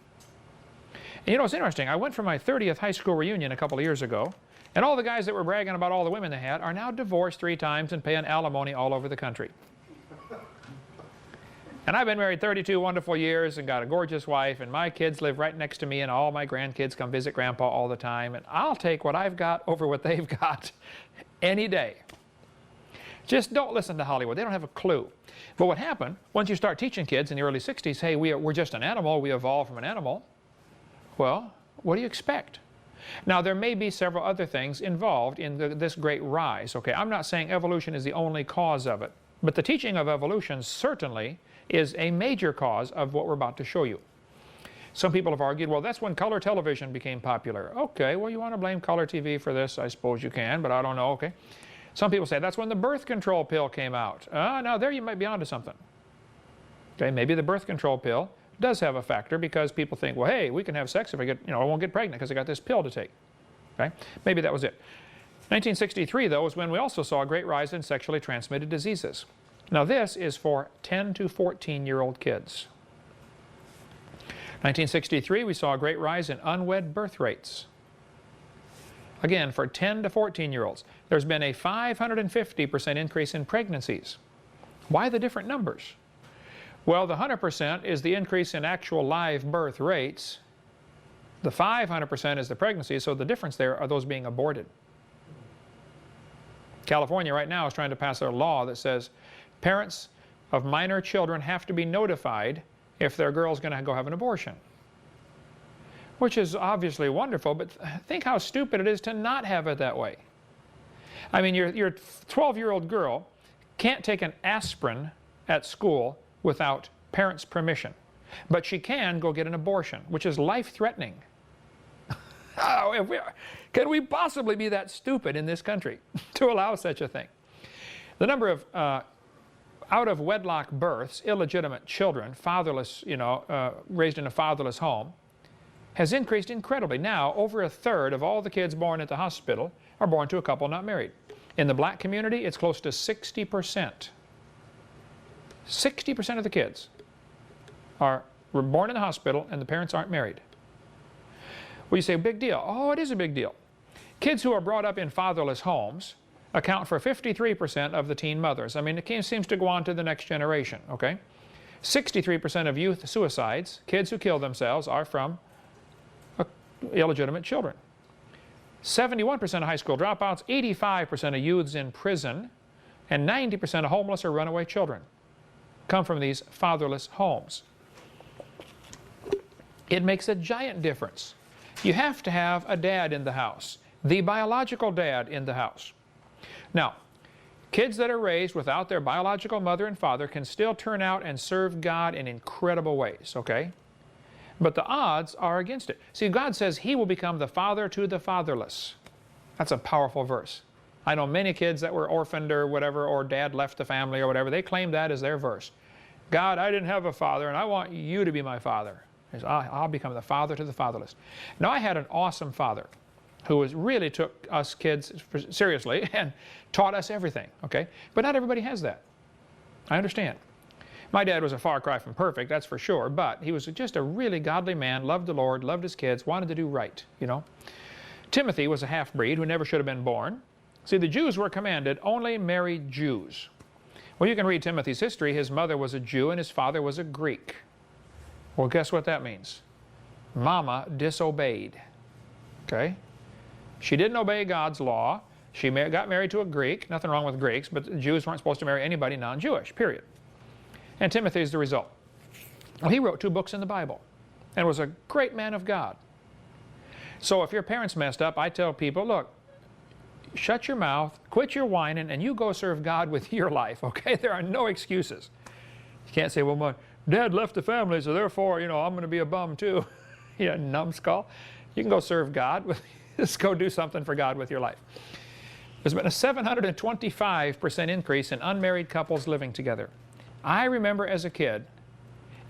A: And it's interesting. I went for my 30th high school reunion a couple of years ago, and all the guys that were bragging about all the women they had are now divorced 3 times and paying alimony all over the country. And I've been married 32 wonderful years and got a gorgeous wife, and my kids live right next to me, and all my grandkids come visit Grandpa all the time, and I'll take what I've got over what they've got any day. Just don't listen to Hollywood. They don't have a clue. But what happened, once you start teaching kids in the early 60s, hey, we're just an animal, we evolved from an animal. Well, what do you expect? Now, there may be several other things involved in this great rise. Okay, I'm not saying evolution is the only cause of it, but the teaching of evolution certainly is a major cause of what we're about to show you. Some people have argued, well, that's when color television became popular. Okay, well, you want to blame color TV for this? I suppose you can, but I don't know, okay. Some people say that's when the birth control pill came out. Now there you might be onto something. Okay, maybe the birth control pill does have a factor because people think, well, hey, we can have sex if I get, I won't get pregnant because I got this pill to take. Okay, maybe that was it. 1963, though, was when we also saw a great rise in sexually transmitted diseases. Now this is for 10 to 14-year-old kids. 1963, we saw a great rise in unwed birth rates. Again, for 10 to 14-year-olds, there's been a 550% increase in pregnancies. Why the different numbers? Well, the 100% is the increase in actual live birth rates. The 500% is the pregnancy, so the difference there are those being aborted. California right now is trying to pass a law that says parents of minor children have to be notified if their girl's going to go have an abortion. Which is obviously wonderful, but think how stupid it is to not have it that way. I mean, your 12-year-old girl can't take an aspirin at school without parents' permission. But she can go get an abortion, which is life-threatening. Can we possibly be that stupid in this country to allow such a thing? The number of out-of-wedlock births, illegitimate children, fatherless, raised in a fatherless home, has increased incredibly. Now, over a third of all the kids born at the hospital are born to a couple not married. In the black community, it's close to 60%. 60% of the kids were born in the hospital and the parents aren't married. Well, you say, big deal. Oh, it is a big deal. Kids who are brought up in fatherless homes account for 53% of the teen mothers. I mean, it seems to go on to the next generation, okay? 63% of youth suicides, kids who kill themselves, are from illegitimate children. 71% of high school dropouts, 85% of youths in prison, and 90% of homeless or runaway children come from these fatherless homes. It makes a giant difference. You have to have a dad in the house, the biological dad in the house. Now, kids that are raised without their biological mother and father can still turn out and serve God in incredible ways, okay? But the odds are against it. See, God says He will become the father to the fatherless. That's a powerful verse. I know many kids that were orphaned or whatever, or dad left the family or whatever, they claim that as their verse. God, I didn't have a father, and I want you to be my father. He says, I'll become the father to the fatherless. Now, I had an awesome father who really took us kids seriously and taught us everything, okay? But not everybody has that. I understand. My dad was a far cry from perfect, that's for sure, but he was just a really godly man, loved the Lord, loved his kids, wanted to do right, Timothy was a half-breed who never should have been born. See, the Jews were commanded, only marry Jews. Well, you can read Timothy's history. His mother was a Jew and his father was a Greek. Well, guess what that means? Mama disobeyed, okay? She didn't obey God's law. She got married to a Greek. Nothing wrong with Greeks, but Jews weren't supposed to marry anybody non-Jewish, period. And Timothy is the result. Well, he wrote 2 books in the Bible and was a great man of God. So if your parents messed up, I tell people, look, shut your mouth, quit your whining, and you go serve God with your life, okay? There are no excuses. You can't say, well, my dad left the family, so therefore, I'm going to be a bum too. You numbskull. You can go serve God. Just go do something for God with your life. There's been a 725% increase in unmarried couples living together. I remember as a kid,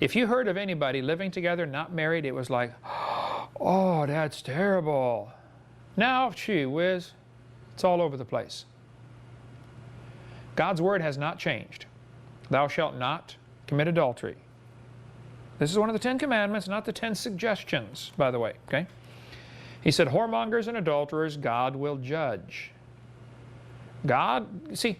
A: if you heard of anybody living together, not married, it was like, oh, that's terrible. Now, gee whiz, it's all over the place. God's word has not changed. Thou shalt not commit adultery. This is one of the 10 commandments, not the 10 suggestions, by the way, okay? He said, whoremongers and adulterers, God will judge. God, see,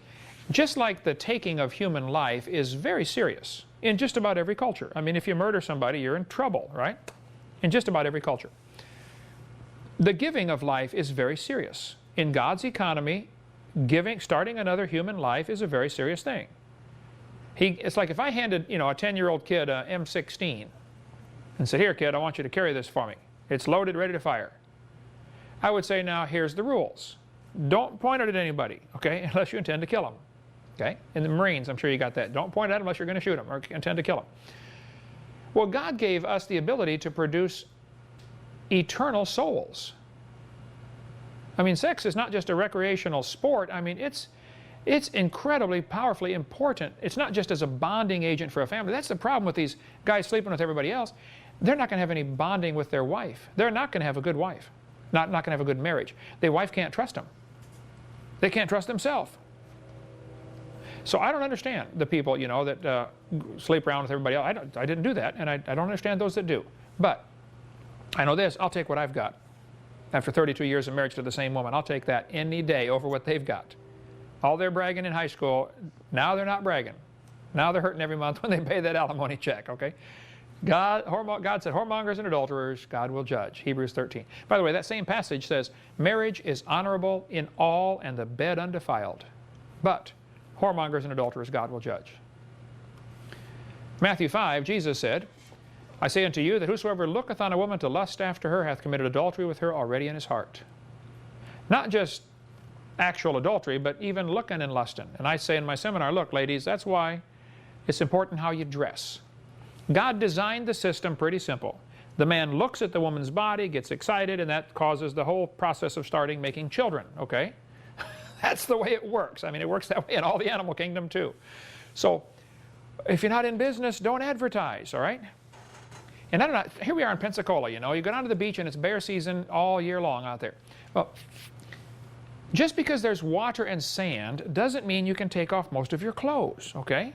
A: just like the taking of human life is very serious in just about every culture. I mean, if you murder somebody, you're in trouble, right? In just about every culture. The giving of life is very serious. In God's economy, starting another human life is a very serious thing. It's like if I handed, a 10-year-old kid a M16 and said, here, kid, I want you to carry this for me. It's loaded, ready to fire. I would say, now, here's the rules. Don't point it at anybody, okay, unless you intend to kill them. Okay? In the Marines, I'm sure you got that. Don't point at them unless you're going to shoot them or intend to kill them. Well, God gave us the ability to produce eternal souls. I mean, sex is not just a recreational sport. I mean, it's incredibly powerfully important. It's not just as a bonding agent for a family. That's the problem with these guys sleeping with everybody else. They're not going to have any bonding with their wife. They're not going to have a good wife. Not going to have a good marriage. Their wife can't trust them. They can't trust themselves. So I don't understand the people, that sleep around with everybody else. I didn't do that, and I don't understand those that do. But I know this, I'll take what I've got. After 32 years of marriage to the same woman, I'll take that any day over what they've got. All their bragging in high school, now they're not bragging. Now they're hurting every month when they pay that alimony check, okay? God said, whoremongers and adulterers, God will judge. Hebrews 13. By the way, that same passage says, marriage is honorable in all and the bed undefiled. But whoremongers and adulterers, God will judge. Matthew 5, Jesus said, I say unto you that whosoever looketh on a woman to lust after her hath committed adultery with her already in his heart. Not just actual adultery, but even looking and lusting. And I say in my seminar, look, ladies, that's why it's important how you dress. God designed the system pretty simple. The man looks at the woman's body, gets excited, and that causes the whole process of starting making children, okay? That's the way it works. I mean, it works that way in all the animal kingdom too. So, if you're not in business, don't advertise, all right? And I don't know, here we are in Pensacola, you know, you go down to the beach and it's bear season all year long out there. Well, just because there's water and sand doesn't mean you can take off most of your clothes, okay?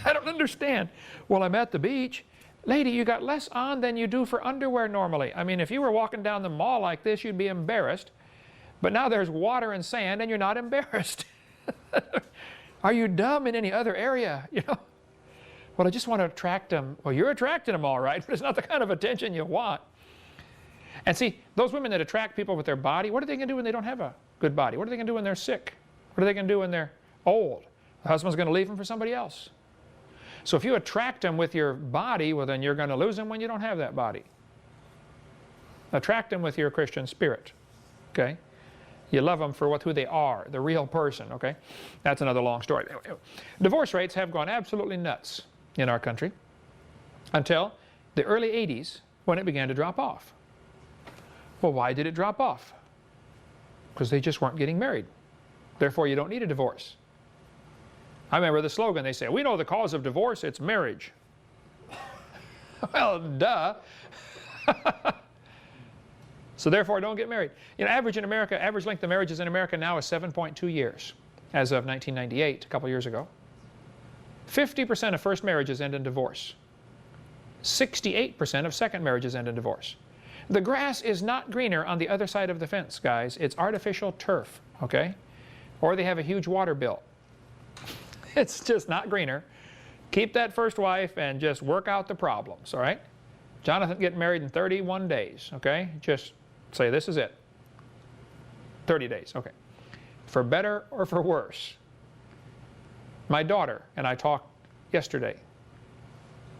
A: I don't understand. Well, I'm at the beach. Lady, you got less on than you do for underwear normally. I mean, if you were walking down the mall like this, you'd be embarrassed. But now there's water and sand and you're not embarrassed. Are you dumb in any other area? You know? Well, I just want to attract them. Well, you're attracting them all right, but it's not the kind of attention you want. And see, those women that attract people with their body, what are they going to do when they don't have a good body? What are they going to do when they're sick? What are they going to do when they're old? The husband's going to leave them for somebody else. So if you attract them with your body, well, then you're going to lose them when you don't have that body. Attract them with your Christian spirit, okay? You love them for who they are, the real person, okay? That's another long story. Divorce rates have gone absolutely nuts in our country until the early 80s when it began to drop off. Well, why did it drop off? Because they just weren't getting married. Therefore, you don't need a divorce. I remember the slogan, they say, we know the cause of divorce, it's marriage. Well, duh. So therefore, don't get married. You know, average length of marriages in America now is 7.2 years, as of 1998, a couple years ago. 50% of first marriages end in divorce. 68% of second marriages end in divorce. The grass is not greener on the other side of the fence, guys. It's artificial turf, okay? Or they have a huge water bill. It's just not greener. Keep that first wife and just work out the problems, all right? Jonathan getting married in 31 days, okay? Just say, this is it. 30 days, okay. For better or for worse. My daughter and I talked yesterday.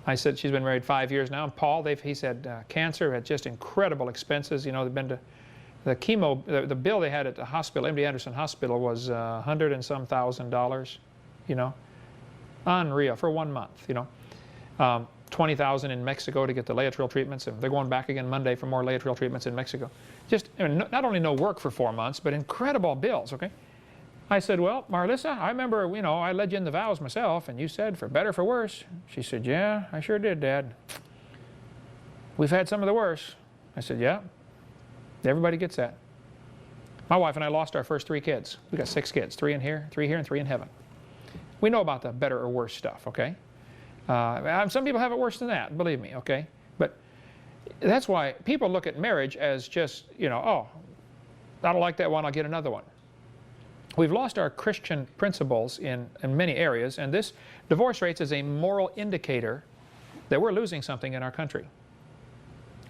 A: I said, she's been married 5 years now. And Paul, he said, cancer had just incredible expenses. You know, they've been to the chemo, the bill they had at the hospital, MD Anderson Hospital, was $100 and some $1,000, you know. Unreal, for 1 month, you know. $20,000 in Mexico to get the Laetrile treatments, and they're going back again Monday for more Laetrile treatments in Mexico. Just, I mean, not only no work for 4 months, but incredible bills, okay? I said, well, Marlissa, I remember, you know, I led you in the vows myself, and you said, for better, for worse. She said, yeah, I sure did, Dad. We've had some of the worst. I said, yeah, everybody gets that. My wife and I lost our first 3 kids. We got 6 kids, 3 in here, 3 here, and 3 in heaven. We know about the better or worse stuff, okay? Some people have it worse than that, believe me, okay? But that's why people look at marriage as just, you know, oh, I don't like that one, I'll get another one. We've lost our Christian principles in many areas, and this divorce rates is a moral indicator that we're losing something in our country.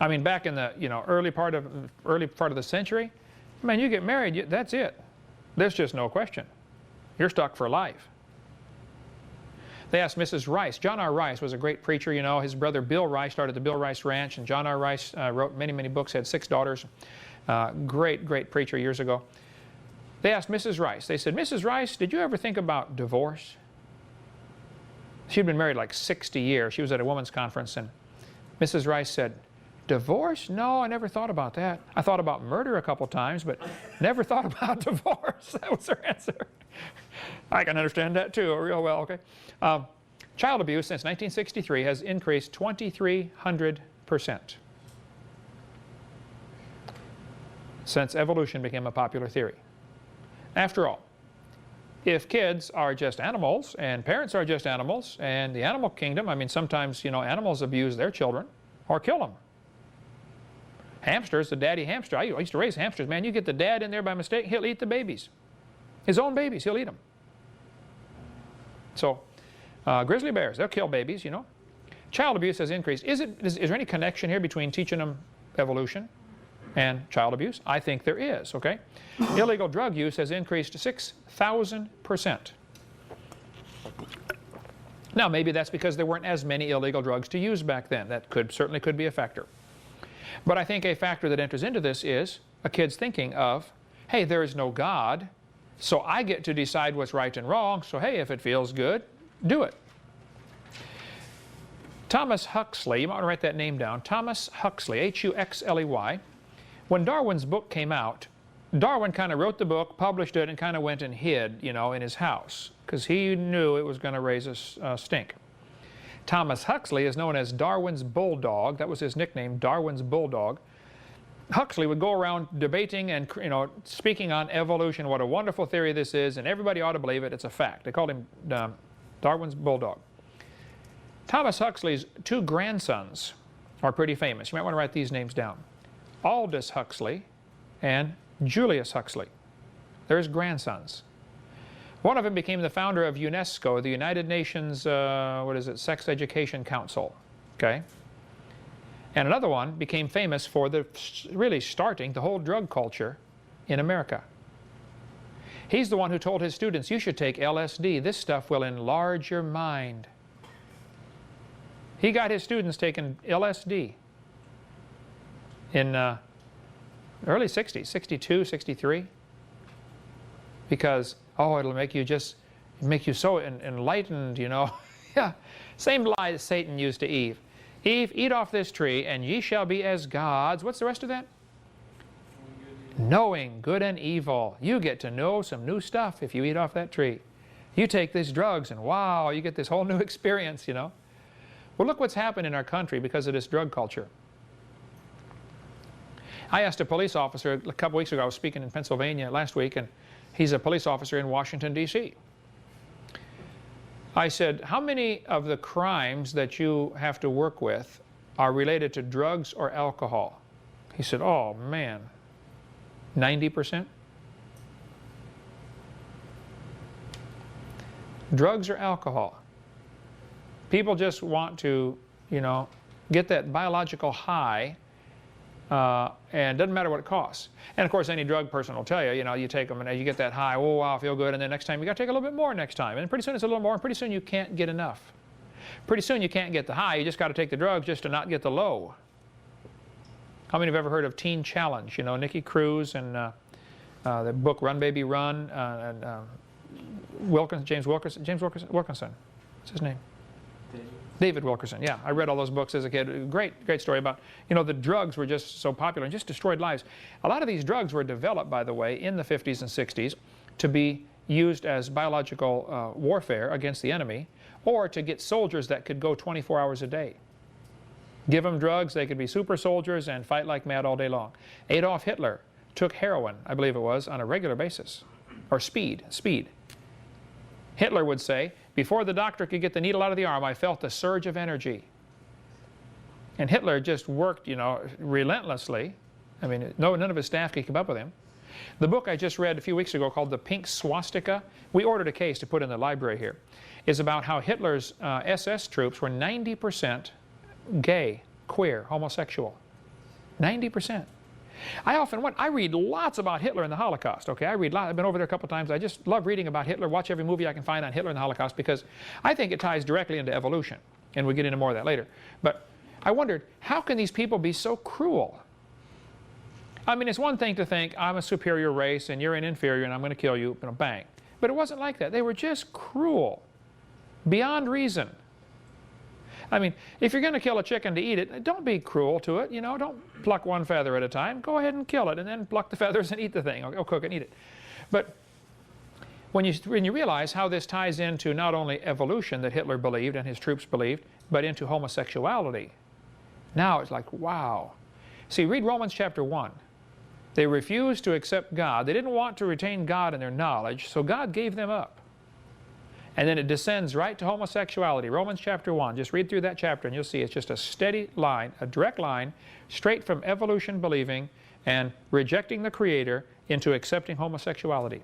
A: I mean, back in the, you know, early part of the century, man, you get married, that's it. There's just no question. You're stuck for life. They asked Mrs. Rice. John R. Rice was a great preacher, you know. His brother Bill Rice started the Bill Rice Ranch, and John R. Rice wrote many, many books, had 6 daughters. Great, great preacher years ago. They asked Mrs. Rice, they said, Mrs. Rice, did you ever think about divorce? She'd been married like 60 years. She was at a women's conference, and Mrs. Rice said, divorce? No, I never thought about that. I thought about murder a couple times, but never thought about divorce. That was her answer. I can understand that too, real well, okay? Child abuse since 1963 has increased 2,300% since evolution became a popular theory. After all, if kids are just animals and parents are just animals, and the animal kingdom, I mean, sometimes, you know, animals abuse their children or kill them. Hamsters, the daddy hamster, I used to raise hamsters, man, you get the dad in there by mistake, he'll eat the babies. His own babies, he'll eat them. So, Grizzly bears, they'll kill babies, you know. Child abuse has increased. Is there any connection here between teaching them evolution and child abuse? I think there is, okay? Illegal drug use has increased 6,000%. Now, maybe that's because there weren't as many illegal drugs to use back then. That certainly could be a factor. But I think a factor that enters into this is a kid's thinking of, hey, there is no God, so I get to decide what's right and wrong, so hey, if it feels good, do it. Thomas Huxley, you might want to write that name down, Thomas Huxley, H-U-X-L-E-Y. When Darwin's book came out, Darwin kind of wrote the book, published it, and kind of went and hid, you know, in his house, because he knew it was going to raise a stink. Thomas Huxley is known as Darwin's Bulldog. That was his nickname, Darwin's Bulldog. Huxley would go around debating and, you know, speaking on evolution, what a wonderful theory this is, and everybody ought to believe it. It's a fact. They called him Darwin's Bulldog. Thomas Huxley's two grandsons are pretty famous. You might want to write these names down. Aldous Huxley and Julius Huxley. They're his grandsons. One of them became the founder of UNESCO, the United Nations, Sex Education Council. Okay? And another one became famous for really starting the whole drug culture in America. He's the one who told his students, you should take LSD. This stuff will enlarge your mind. He got his students taking LSD in early 60s, 62, 63. Because, oh, it'll make you so enlightened, you know. Yeah, same lie that Satan used to Eve. Eve, eat off this tree, and ye shall be as gods. What's the rest of that? Knowing good and evil. You get to know some new stuff if you eat off that tree. You take these drugs, and wow, you get this whole new experience, you know. Well, look what's happened in our country because of this drug culture. I asked a police officer a couple weeks ago, I was speaking in Pennsylvania last week, and he's a police officer in Washington, D.C. I said, how many of the crimes that you have to work with are related to drugs or alcohol? He said, oh, man, 90%? Drugs or alcohol. People just want to, you know, get that biological high, and it doesn't matter what it costs. And of course, any drug person will tell you, you know, you take them and you get that high, oh wow, I feel good, and then next time you got to take a little bit more next time. And pretty soon it's a little more, and pretty soon you can't get enough. Pretty soon you can't get the high, you just got to take the drugs just to not get the low. How many have ever heard of Teen Challenge? You know, Nikki Cruz and the book Run Baby Run, and James Wilkerson. What's his name? David Wilkerson, yeah. I read all those books as a kid. Great story about, you know, the drugs were just so popular and just destroyed lives. A lot of these drugs were developed, by the way, in the 50s and 60s to be used as biological warfare against the enemy, or to get soldiers that could go 24 hours a day. Give them drugs, they could be super soldiers and fight like mad all day long. Adolf Hitler took heroin, I believe it was, on a regular basis. Or speed. Hitler would say, before the doctor could get the needle out of the arm, I felt the surge of energy. And Hitler just worked, you know, relentlessly. I mean, none of his staff could keep up with him. The book I just read a few weeks ago called The Pink Swastika, we ordered a case to put in the library here, is about how Hitler's SS troops were 90% gay, queer, homosexual. 90%. I often wonder, I read lots about Hitler and the Holocaust, okay? I've been over there a couple times. I just love reading about Hitler, watch every movie I can find on Hitler and the Holocaust, because I think it ties directly into evolution, and we'll get into more of that later. But I wondered, how can these people be so cruel? I mean, it's one thing to think, I'm a superior race, and you're an inferior, and I'm going to kill you, bang. But it wasn't like that. They were just cruel, beyond reason. I mean, if you're going to kill a chicken to eat it, don't be cruel to it, you know, don't pluck one feather at a time. Go ahead and kill it, and then pluck the feathers and eat the thing, or cook it and eat it. But when you realize how this ties into not only evolution that Hitler believed and his troops believed, but into homosexuality, now it's like, wow. See, read Romans chapter 1. They refused to accept God. They didn't want to retain God in their knowledge, so God gave them up. And then it descends right to homosexuality. Romans chapter 1. Just read through that chapter and you'll see it's just a steady line, a direct line, straight from evolution believing and rejecting the Creator into accepting homosexuality.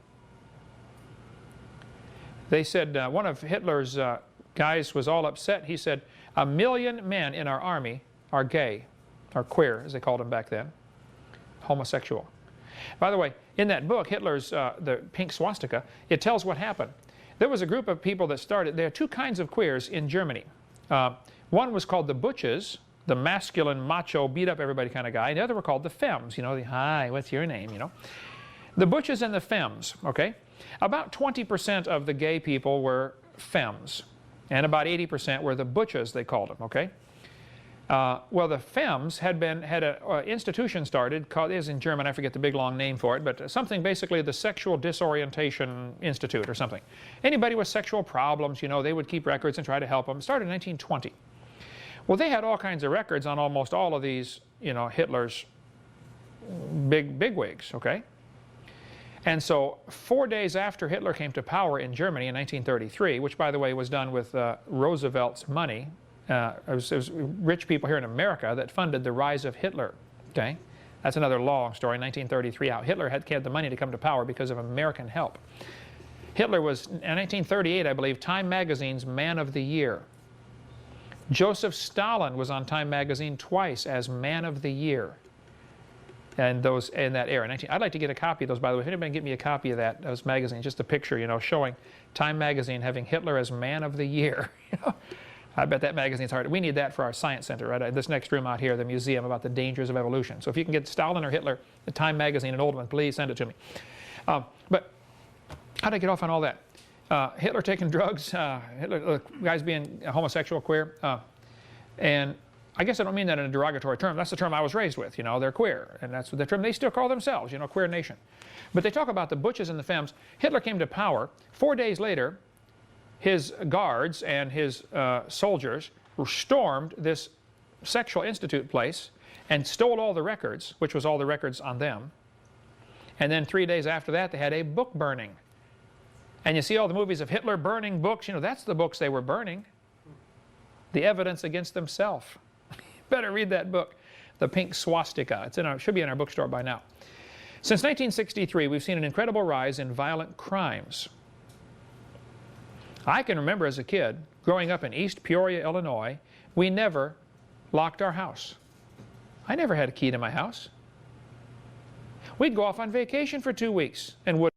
A: They said one of Hitler's guys was all upset. He said, 1 million men in our army are gay, or queer, as they called them back then, homosexual. By the way, in that book, Hitler's The Pink Swastika, it tells what happened. There was a group of people that started. There are two kinds of queers in Germany. One was called the Butches, the masculine, macho, beat-up-everybody kind of guy. And the other were called the Femmes, you know, the, hi, what's your name, you know. The Butches and the Femmes, okay? About 20% of the gay people were Femmes, and about 80% were the Butches, they called them, okay? Well, the Femmes had an institution started called, it is in German, I forget the big long name for it, but something basically the Sexual Disorientation Institute or something. Anybody with sexual problems, you know, they would keep records and try to help them. It started in 1920. Well, they had all kinds of records on almost all of these, you know, Hitler's bigwigs, okay? And so 4 days after Hitler came to power in Germany in 1933, which by the way was done with Roosevelt's money, it was rich people here in America that funded the rise of Hitler, okay? That's another long story, 1933, how Hitler had the money to come to power because of American help. Hitler was, in 1938, I believe, Time Magazine's Man of the Year. Joseph Stalin was on Time Magazine twice as Man of the Year. And those in that era. I'd like to get a copy of those, by the way. If anybody can get me a copy of those magazines, just a picture, you know, showing Time Magazine having Hitler as Man of the Year. You know? I bet that magazine's hard. We need that for our science center, right? This next room out here, the museum about the dangers of evolution. So if you can get Stalin or Hitler, the Time Magazine, an old one, please send it to me. But how did I get off on all that? Hitler taking drugs, Hitler, guys being homosexual, queer, and I guess I don't mean that in a derogatory term. That's the term I was raised with, you know, they're queer, and that's the term they still call themselves, you know, queer nation. But they talk about the Butches and the Femmes. Hitler came to power. 4 days later, his guards and his soldiers stormed this sexual institute place and stole all the records, which was all the records on them. And then 3 days after that, they had a book burning. And you see all the movies of Hitler burning books, you know, that's the books they were burning. The evidence against themselves. Better read that book, The Pink Swastika. It should be in our bookstore by now. Since 1963, we've seen an incredible rise in violent crimes. I can remember as a kid, growing up in East Peoria, Illinois, we never locked our house. I never had a key to my house. We'd go off on vacation for 2 weeks and would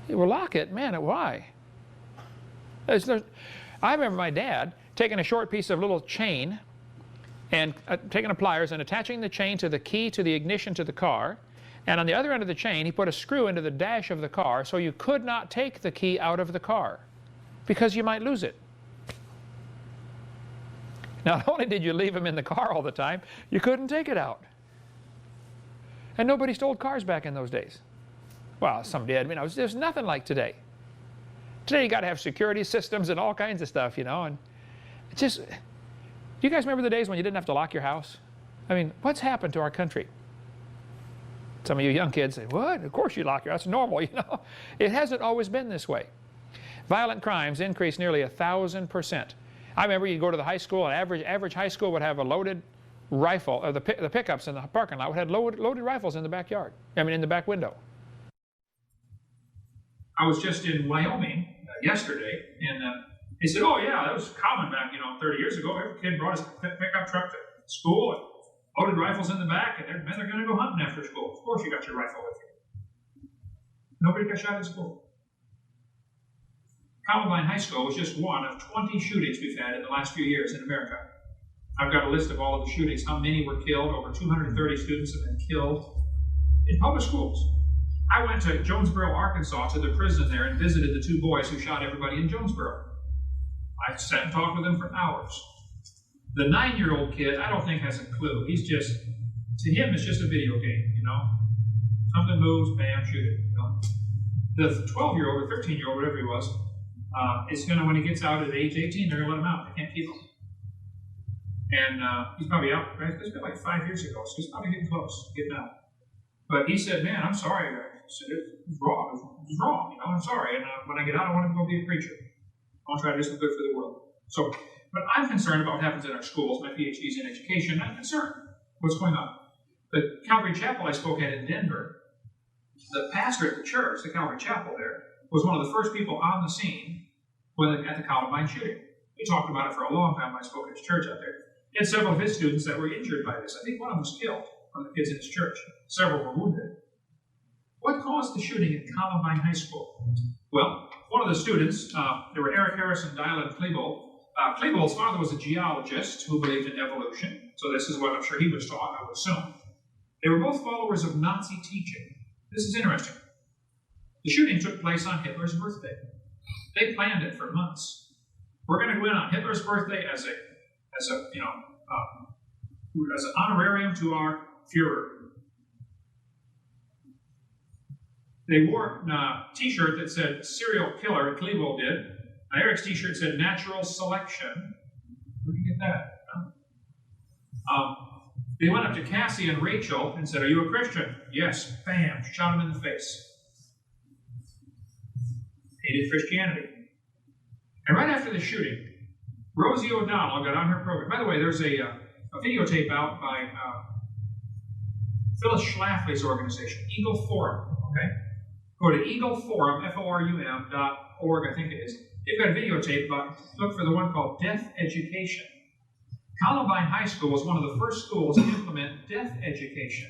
A: lock it. Man, why? I remember my dad taking a short piece of little chain and taking a pliers and attaching the chain to the key to the ignition to the car. And on the other end of the chain, he put a screw into the dash of the car so you could not take the key out of the car because you might lose it. Not only did you leave him in the car all the time, you couldn't take it out. And nobody stole cars back in those days. Well, some did. You know, there's nothing like today. Today you got to have security systems and all kinds of stuff, you know. And it's just, do you guys remember the days when you didn't have to lock your house? I mean, what's happened to our country? Some of you young kids say, what? Of course you lock your house. It's normal, you know. It hasn't always been this way. Violent crimes increased nearly 1,000%. I remember you'd go to the high school, and average high school would have a loaded rifle, or the pickups in the parking lot would have loaded rifles in the backyard. I mean, in the back window. I was just in Wyoming yesterday, and they said, oh yeah, that was common back, 30 years ago. Every kid brought his pickup truck to school and loaded rifles in the back, and they're going to go hunting after school. Of course you got your rifle with you. Nobody got shot in school. Columbine High School was just one of 20 shootings we've had in the last few years in America. I've got a list of all of the shootings, how many were killed. Over 230 students have been killed in public schools. I went to Jonesboro, Arkansas, to the prison there and visited the 2 boys who shot everybody in Jonesboro. I sat and talked with them for hours. The 9-year-old kid, I don't think has a clue. He's just, to him, it's just a video game, Something moves, bam, shoot it, The 12-year-old or 13-year-old, whatever he was, is going to, when he gets out at age 18, they're going to let him out. They can't keep him. And he's probably out, right? It's been like 5 years ago, so he's probably getting close, getting out. But he said, man, I'm sorry. I said, it was wrong. It was wrong, I'm sorry. And when I get out, I want to go be a preacher. I want to try to do some good for the world. So, but I'm concerned about what happens in our schools. My PhD's in education. I'm concerned what's going on. The Calvary Chapel I spoke at in Denver, the pastor at the church, the Calvary Chapel there, was one of the first people on the scene Well, at the Columbine shooting. We talked about it for a long time. I spoke at his church out there. He had several of his students that were injured by this. I think one of them was killed, one of the kids in his church. Several were wounded. What caused the shooting at Columbine High School? Well, one of the students, there were Eric Harrison, Dial, and Klebold. Klebold's father was a geologist who believed in evolution, so this is what I'm sure he was taught, I would assume. They were both followers of Nazi teaching. This is interesting. The shooting took place on Hitler's birthday. They planned it for months. We're going to go in on Hitler's birthday as an honorarium to our Führer. They wore a T-shirt that said "Serial Killer." Klebold did. Eric's T-shirt said "Natural Selection." Where'd you get that? They went up to Cassie and Rachel and said, "Are you a Christian?" "Yes." Bam! Shot him in the face. Hated Christianity. And right after the shooting, Rosie O'Donnell got on her program. By the way, there's a videotape out by Phyllis Schlafly's organization, Eagle Forum. Okay, go to eagleforum, FORUM.org, I think it is. They've got a videotape about, look for the one called Death Education. Columbine High School was one of the first schools to implement death education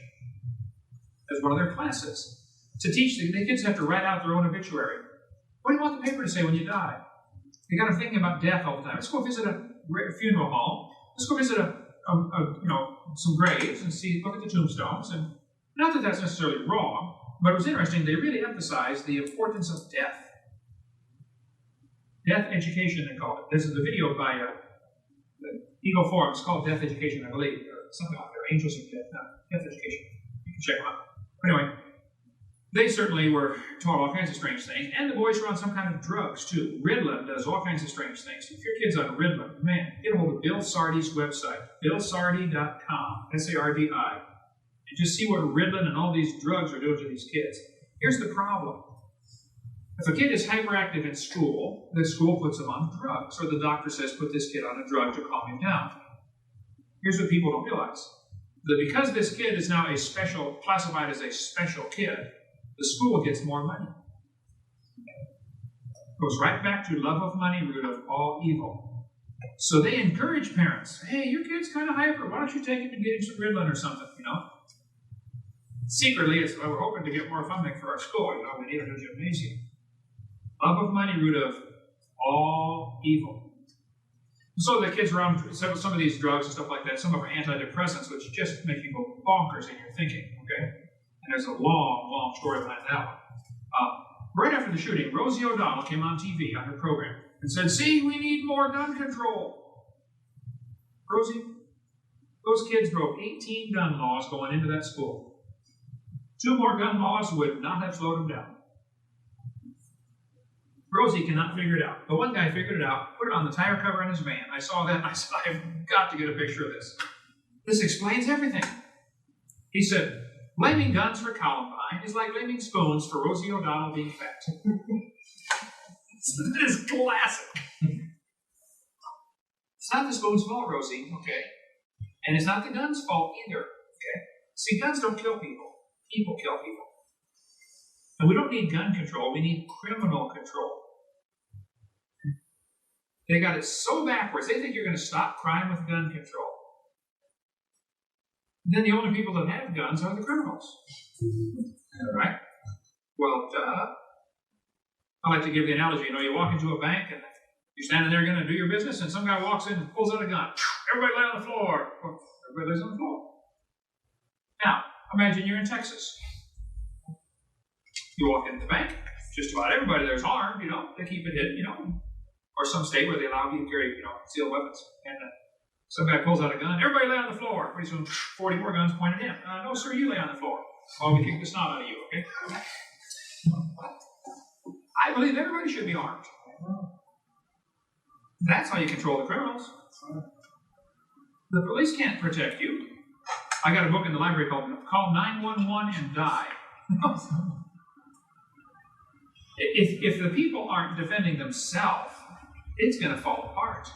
A: as one of their classes. To teach the kids have to write out their own obituary. What do you want the paper to say when you die? You got to think about death all the time. Let's go visit a funeral home. Let's go visit some graves and look at the tombstones. And not that that's necessarily wrong, but it was interesting. They really emphasized the importance of death. Death education, they called it. This is the video by the Eagle Forum. It's called Death Education, I believe, or something like that. Angels of Death. No, Death Education. You can check them out. Anyway, they certainly were taught all kinds of strange things, and the boys were on some kind of drugs, too. Ritalin does all kinds of strange things. If your kid's on Ritalin, man, get a hold of Bill Sardi's website, billsardi.com, S-A-R-D-I, and just see what Ritalin and all these drugs are doing to these kids. Here's the problem. If a kid is hyperactive in school, the school puts him on drugs, or the doctor says, put this kid on a drug to calm him down. Here's what people don't realize. That because this kid is now classified as a special kid, the school gets more money. Goes right back to love of money, root of all evil. So they encourage parents, hey, your kid's kind of hyper. Why don't you take him and get him some Ritalin or something, Secretly, we're hoping to get more funding for our school. We need a new gymnasium. Love of money, root of all evil. So the kids are on some of these drugs and stuff like that. Some of them are antidepressants, which just make you go bonkers in your thinking, okay? And there's a long, long story behind that one. Right after the shooting, Rosie O'Donnell came on TV on her program and said, see, we need more gun control. Rosie, those kids broke 18 gun laws going into that school. 2 more gun laws would not have slowed them down. Rosie cannot figure it out. But one guy figured it out, put it on the tire cover in his van. I saw that, and I said, I've got to get a picture of this. This explains everything. He said, blaming guns for Columbine is like blaming spoons for Rosie O'Donnell being fat. That is classic. It's not the spoon's fault, Rosie, okay? And it's not the gun's fault either, okay? See, guns don't kill people. People kill people. And we don't need gun control, we need criminal control. They got it so backwards, they think you're going to stop crime with gun control. And then the only people that have guns are the criminals. Right? Well, I like to give the analogy, you walk into a bank and you're standing there going to do your business and some guy walks in and pulls out a gun. Everybody lay on the floor. Well, everybody lays on the floor. Now, imagine you're in Texas. You walk into the bank, just about everybody there's armed, they keep it hidden, or some state where they allow you to carry, concealed weapons. And some guy pulls out a gun, everybody lay on the floor. Pretty soon, 40 more guns pointed at him. No, sir, you lay on the floor. While we kick the snot out of you, okay? I believe everybody should be armed. That's how you control the criminals. The police can't protect you. I got a book in the library called Call 911 and Die. If the people aren't defending themselves, it's going to fall apart.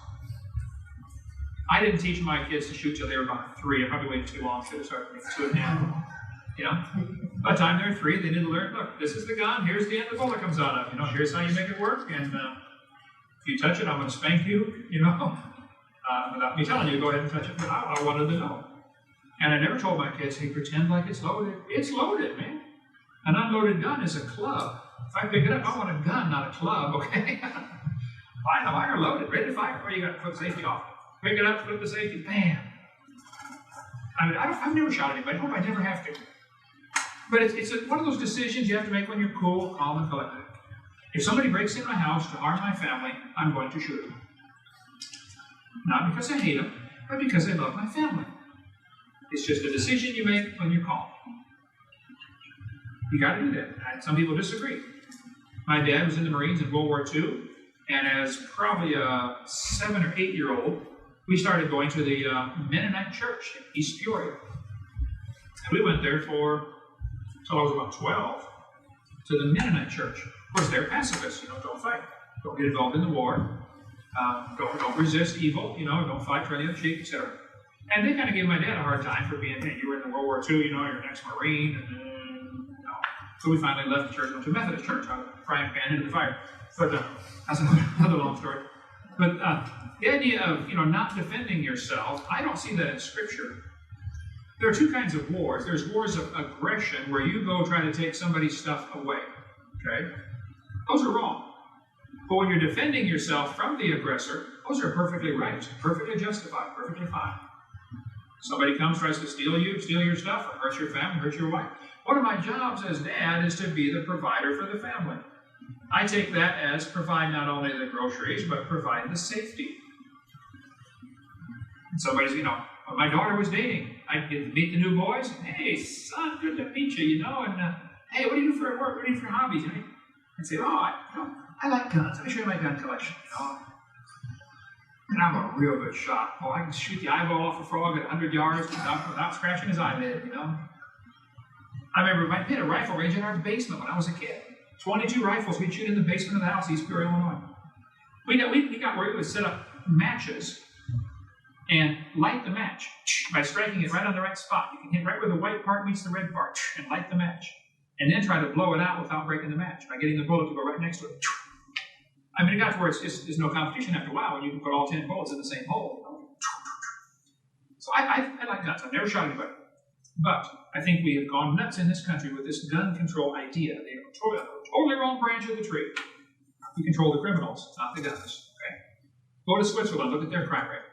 A: I didn't teach my kids to shoot till they were about 3. I probably waited too long. Should have started with 2.5. By the time they're 3, they need to learn, look, this is the gun. Here's the end the bullet comes out of. Here's how you make it work. And If you touch it, I'm going to spank you, without me telling you, go ahead and touch it. But I wanted to know. And I never told my kids, hey, pretend like it's loaded. It's loaded, man. An unloaded gun is a club. If I pick it up, I want a gun, not a club, okay? I know, I are loaded, ready to fire. Well, you got to put the safety off. Pick it up, flip the safety, bam. I mean, I've never shot anybody. I hope I never have to. But it's one of those decisions you have to make when you're cool, calm, and collected. If somebody breaks in my house to harm my family, I'm going to shoot them. Not because I hate them, but because I love my family. It's just a decision you make when you're calm. You got to do that. And some people disagree. My dad was in the Marines in World War II, and as probably a 7 or 8 year old, we started going to the Mennonite church in East Peoria. And we went there until I was about 12, to the Mennonite church. Of course, they're pacifists, don't fight. Don't get involved in the war. Don't resist evil, don't fight for any other sheep, etc. And they kind of gave my dad a hard time for being, hey, you were in the World War II, you're an ex-Marine, So we finally left the church, went to a Methodist church, out of the frying pan into the fire. But that's another long story. But the idea of, not defending yourself, I don't see that in Scripture. There are two kinds of wars. There's wars of aggression, where you go try to take somebody's stuff away, okay? Those are wrong. But when you're defending yourself from the aggressor, those are perfectly right, perfectly justified, perfectly fine. Somebody comes, tries to steal your stuff, or hurt your family, hurt your wife. One of my jobs as dad is to be the provider for the family. I take that as provide not only the groceries, but provide the safety. And somebody's, when my daughter was dating, I'd get to meet the new boys. Hey, son, good to meet you, and hey, what do you do for work? What do you do for hobbies? I'd say, I like guns. Let me show you my gun collection, And I'm a real good shot. Oh, I can shoot the eyeball off a frog at 100 yards without scratching his eyelid, I remember we had a rifle range in our basement when I was a kid. 22 rifles we'd shoot in the basement of the house, East Peoria, Illinois. We got where we would set up matches and light the match by striking it right on the right spot. You can hit right where the white part meets the red part and light the match. And then try to blow it out without breaking the match by getting the bullet to go right next to it. I mean, it got to where there's no competition after a while when you can put all 10 bullets in the same hole. So I like guns. I've never shot anybody. But I think we have gone nuts in this country with this gun control idea. They are totally wrong branch of the tree. We control the criminals, not the guns. Okay? Go to Switzerland, look at their crime rate.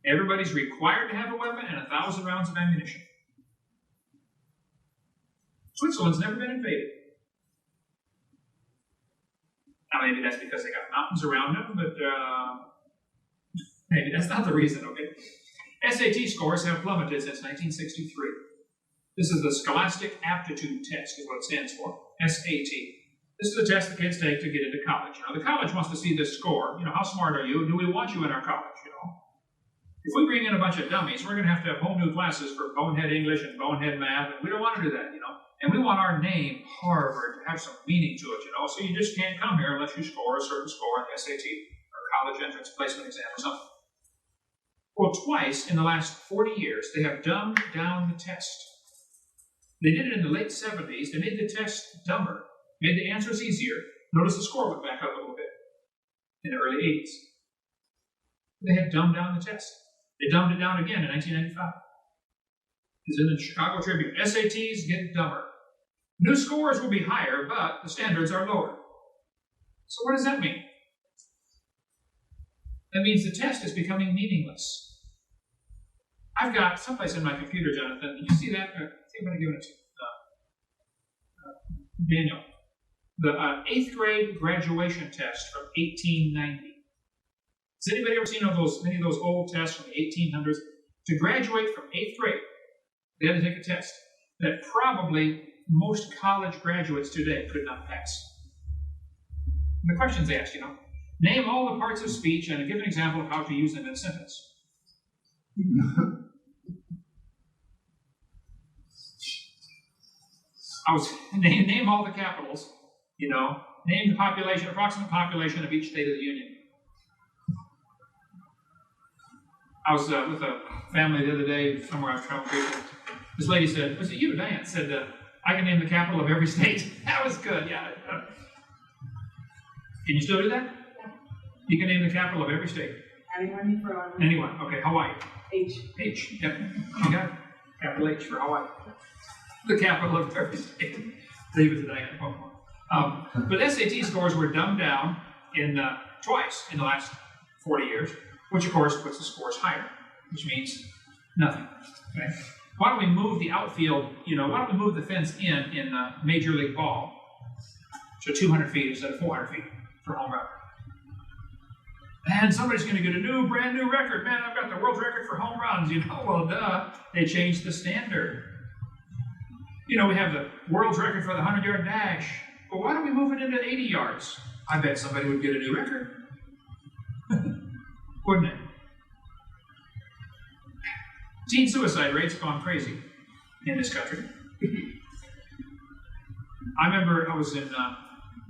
A: Everybody's required to have a weapon and 1,000 rounds of ammunition. Switzerland's never been invaded. Now, maybe that's because they got mountains around them, but maybe that's not the reason, okay? SAT scores have plummeted since 1963. This is the Scholastic Aptitude Test, is what it stands for, SAT. This is a test the kids take to get into college. The college wants to see this score. How smart are you? Do we want you in our college, If we bring in a bunch of dummies, we're going to have whole new classes for bonehead English and bonehead math, and we don't want to do that, And we want our name, Harvard, to have some meaning to it, So you just can't come here unless you score a certain score on the SAT or college entrance placement exam or something. Well, twice in the last 40 years, they have dumbed down the test. They did it in the late 70s. They made the test dumber, made the answers easier. Notice the score went back up a little bit in the early 80s. They had dumbed down the test. They dumbed it down again in 1995. It's in the Chicago Tribune. SATs get dumber. New scores will be higher, but the standards are lower. So what does that mean? That means the test is becoming meaningless. I've got someplace in my computer, Jonathan. Did you see that? I think I'm going to give it to Daniel. The 8th grade graduation test from 1890. Has anybody ever seen any of those old tests from the 1800s? To graduate from 8th grade, they had to take a test that probably most college graduates today could not pass. And the questions they asked, name all the parts of speech and give an example of how to use them in a sentence. Name all the capitals, name the population, approximate population of each state of the union. I was with a family the other day, somewhere I was traveling. This lady said, was it you, Diane? Said, I can name the capital of every state. That was good, yeah. Can you still do that? You can name the capital of every state.
B: Anyone you throw on.
A: Anyone. Okay, Hawaii.
B: H.
A: H. Yep. You got it. Capital H for Hawaii. The capital of every state. Leave it to Diana. But SAT scores were dumbed down twice in the last 40 years, which of course puts the scores higher, which means nothing. Okay? Why don't we move the outfield, why don't we move the fence in Major League Ball to 200 feet instead of 400 feet for home run? And somebody's going to get a brand new record. Man, I've got the world's record for home runs. Well, duh. They changed the standard. We have the world's record for the 100-yard dash. Well, why don't we move it into 80 yards? I bet somebody would get a new record. Wouldn't it? Teen suicide rates have gone crazy in this country. I remember I was in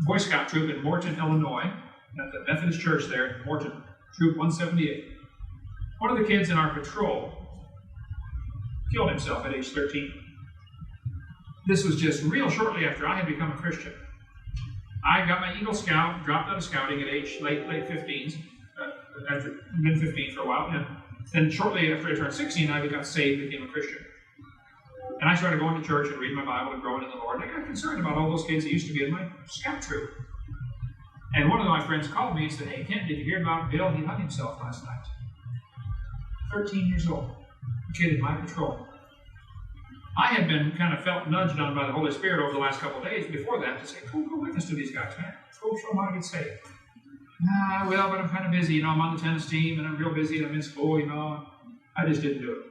A: Boy Scout troop in Morton, Illinois, at the Methodist Church there in Morton, Troop 178. One of the kids in our patrol killed himself at age 13. This was just real shortly after I had become a Christian. I got my Eagle Scout, dropped out of scouting at age late 15s, after been 15 for a while, and then shortly after I turned 16, I got saved and became a Christian. And I started going to church and reading my Bible and growing in the Lord, and I got concerned about all those kids that used to be in my scout troop. And one of my friends called me and said, "Hey, Kent, did you hear about Bill? He hung himself last night." 13 years old, a kid in my patrol. I had been kind of felt nudged on by the Holy Spirit over the last couple of days before that to say, go witness to these guys, man. Go show them how to get saved. Well, but I'm kind of busy. I'm on the tennis team, and I'm real busy, and I'm in school, I just didn't do it.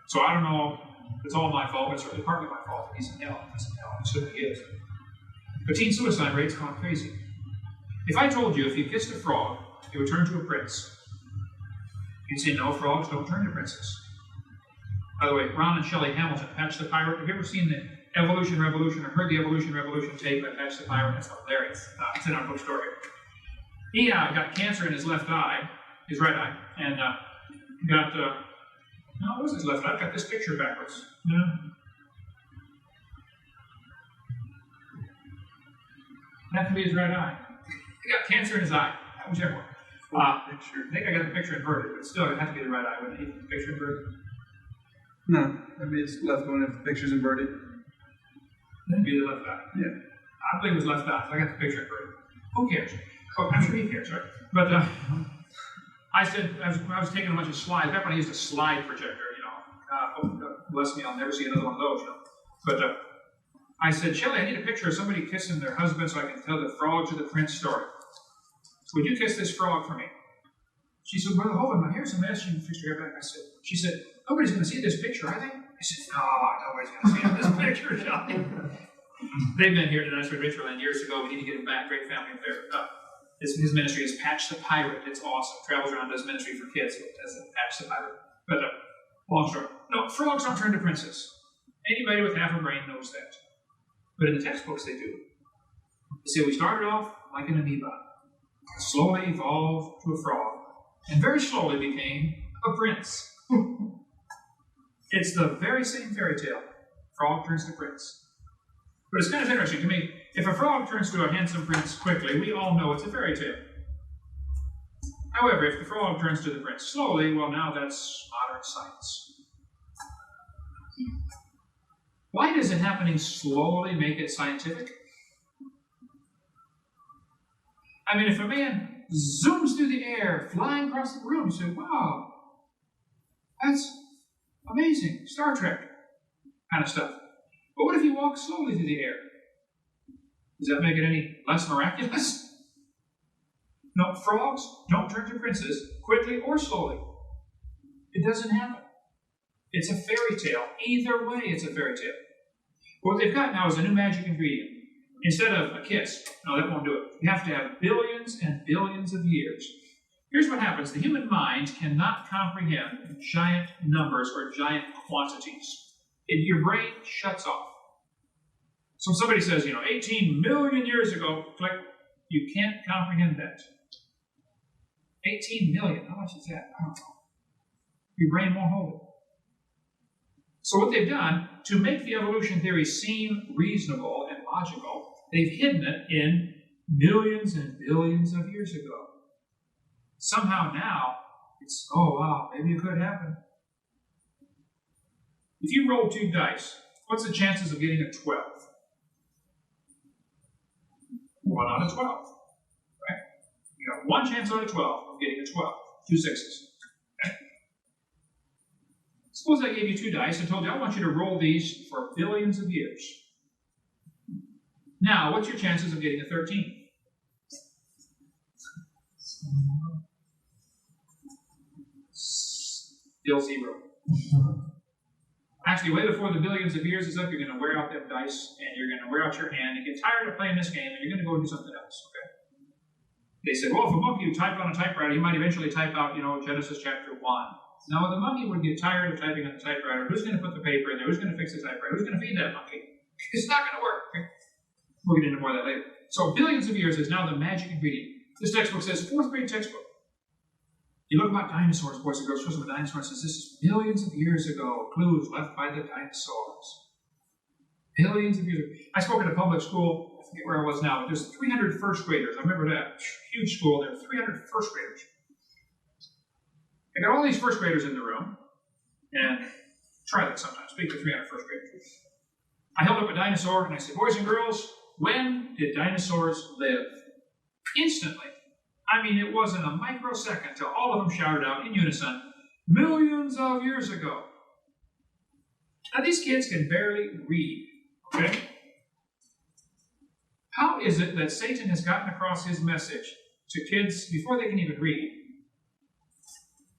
A: So I don't know if it's all my fault, but it's certainly partly my fault. He's in hell. He's in hell. He certainly is. But teen suicide rates gone crazy. If I told you if you kissed a frog, it would turn to a prince, you'd say, no, frogs don't turn to princes. By the way, Ron and Shelley Hamilton, Patch the Pirate. Have you ever seen the Evolution Revolution or heard the Evolution Revolution tape by Patch the Pirate? That's hilarious. It's in our bookstore here. He got cancer in his left eye, his right eye, and got, no, it was his left eye. I've got this picture backwards. No. That could be his right eye. He got cancer in his eye. Whichever one. Picture. I think I got the picture inverted, but still, it had to be the right eye, wouldn't it? The picture inverted?
C: No, maybe it's left one if the picture's inverted.
A: That'd be the left eye.
C: Yeah.
A: I believe it was left eye, so I got the picture inverted. Who cares? Oh, I'm sure he cares, right? But I said, I was taking a bunch of slides. Back when I used a slide projector, God bless me, I'll never see another one of those, But I said, Shelley, I need a picture of somebody kissing their husband so I can tell the frogs of the prince story. Would you kiss this frog for me? She said, Brother Hovind, my hair's a mess. She fixed her hair back. She said, nobody's going to see this picture, are they? I said, no, nobody's going to see this picture, Shelley. They've been here tonight with Richardland years ago. We need to get them back. Great family up there. His ministry is Patch the Pirate. It's awesome. Travels around, does ministry for kids as a Patch the Pirate. But long story. No, frogs don't turn to princes. Anybody with half a brain knows that. But in the textbooks, they do. They say we started off like an amoeba, slowly evolved to a frog, and very slowly became a prince. It's the very same fairy tale. Frog turns to prince. But it's kind of interesting to me. If a frog turns to a handsome prince quickly, we all know it's a fairy tale. However, if the frog turns to the prince slowly, well, now that's modern science. Why does it happening slowly make it scientific? I mean, if a man zooms through the air, flying across the room, you say, wow, that's amazing, Star Trek kind of stuff. But what if you walk slowly through the air? Does that make it any less miraculous? No, frogs don't turn to princes quickly or slowly. It doesn't happen. It's a fairy tale. Either way, it's a fairy tale. What they've got now is a new magic ingredient. Instead of a kiss, no, that won't do it. You have to have billions and billions of years. Here's what happens. The human mind cannot comprehend giant numbers or giant quantities. Your brain shuts off. So if somebody says, 18 million years ago, click, you can't comprehend that. 18 million, how much is that? I don't know. Your brain won't hold it. So what they've done, to make the evolution theory seem reasonable and logical, they've hidden it in millions and billions of years ago. somehow now, it's, oh wow, maybe it could happen. If you roll 2 dice, what's the chances of getting a 12? 1 out of 12. Right? You got 1 chance out of 12 of getting a 12. 2 sixes. Okay? Suppose I gave you 2 dice and told you I want you to roll these for billions of years. Now, what's your chances of getting a 13? Still 0. Actually, way before the billions of years is up, you're going to wear out them dice, and you're going to wear out your hand, and get tired of playing this game, and you're going to go and do something else, okay? They said, well, if a monkey would type on a typewriter, he might eventually type out, Genesis chapter 1. Now, the monkey would get tired of typing on the typewriter. Who's going to put the paper in there? Who's going to fix the typewriter? Who's going to feed that monkey? It's not going to work, okay? We'll get into more of that later. So, billions of years is now the magic ingredient. This textbook says, 4th grade textbook. You look about dinosaurs, boys and girls, shows them a dinosaur and says, this is billions of years ago, clues left by the dinosaurs. Billions of years ago. I spoke at a public school, I forget where I was now, but there's 300 first graders. I remember that. Huge school, there were 300 first graders. I got all these first graders in the room, and try that sometime, speak to 300 first graders. I held up a dinosaur, and I said, boys and girls, when did dinosaurs live? Instantly. I mean, it wasn't a microsecond till all of them shouted out in unison, millions of years ago. Now, these kids can barely read, okay? How is it that Satan has gotten across his message to kids before they can even read?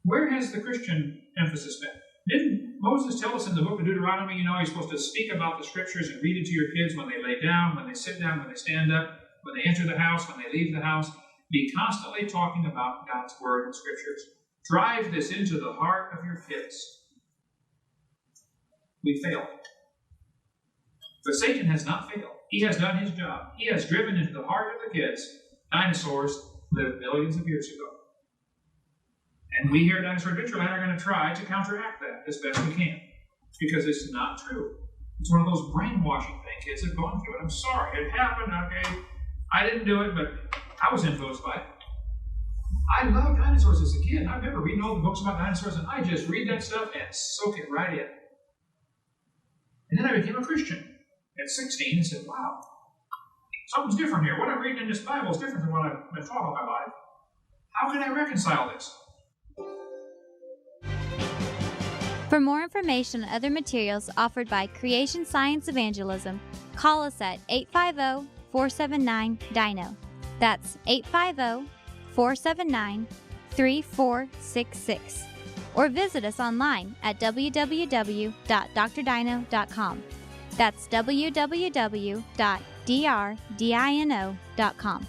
A: Where has the Christian emphasis been? Didn't Moses tell us in the book of Deuteronomy, you're supposed to speak about the scriptures and read it to your kids when they lay down, when they sit down, when they stand up, when they enter the house, when they leave the house? Be constantly talking about God's word and scriptures. Drive this into the heart of your kids. We failed. But Satan has not failed. He has done his job. He has driven into the heart of the kids. Dinosaurs lived millions of years ago. And we here at Dinosaur Adventureland are going to try to counteract that as best we can. Because it's not true. It's one of those brainwashing things kids have gone through. And I'm sorry, it happened, okay? I didn't do it, but I was influenced by it. I loved dinosaurs as a kid. I remember reading all the books about dinosaurs, and I just read that stuff and soak it right in. And then I became a Christian at 16 and said, wow, something's different here. What I'm reading in this Bible is different than what I've been taught all my life. How can I reconcile this?
B: For more information on other materials offered by Creation Science Evangelism, call us at 850-479-DINO. That's 850-479-3466. Or visit us online at www.drdino.com. That's www.drdino.com.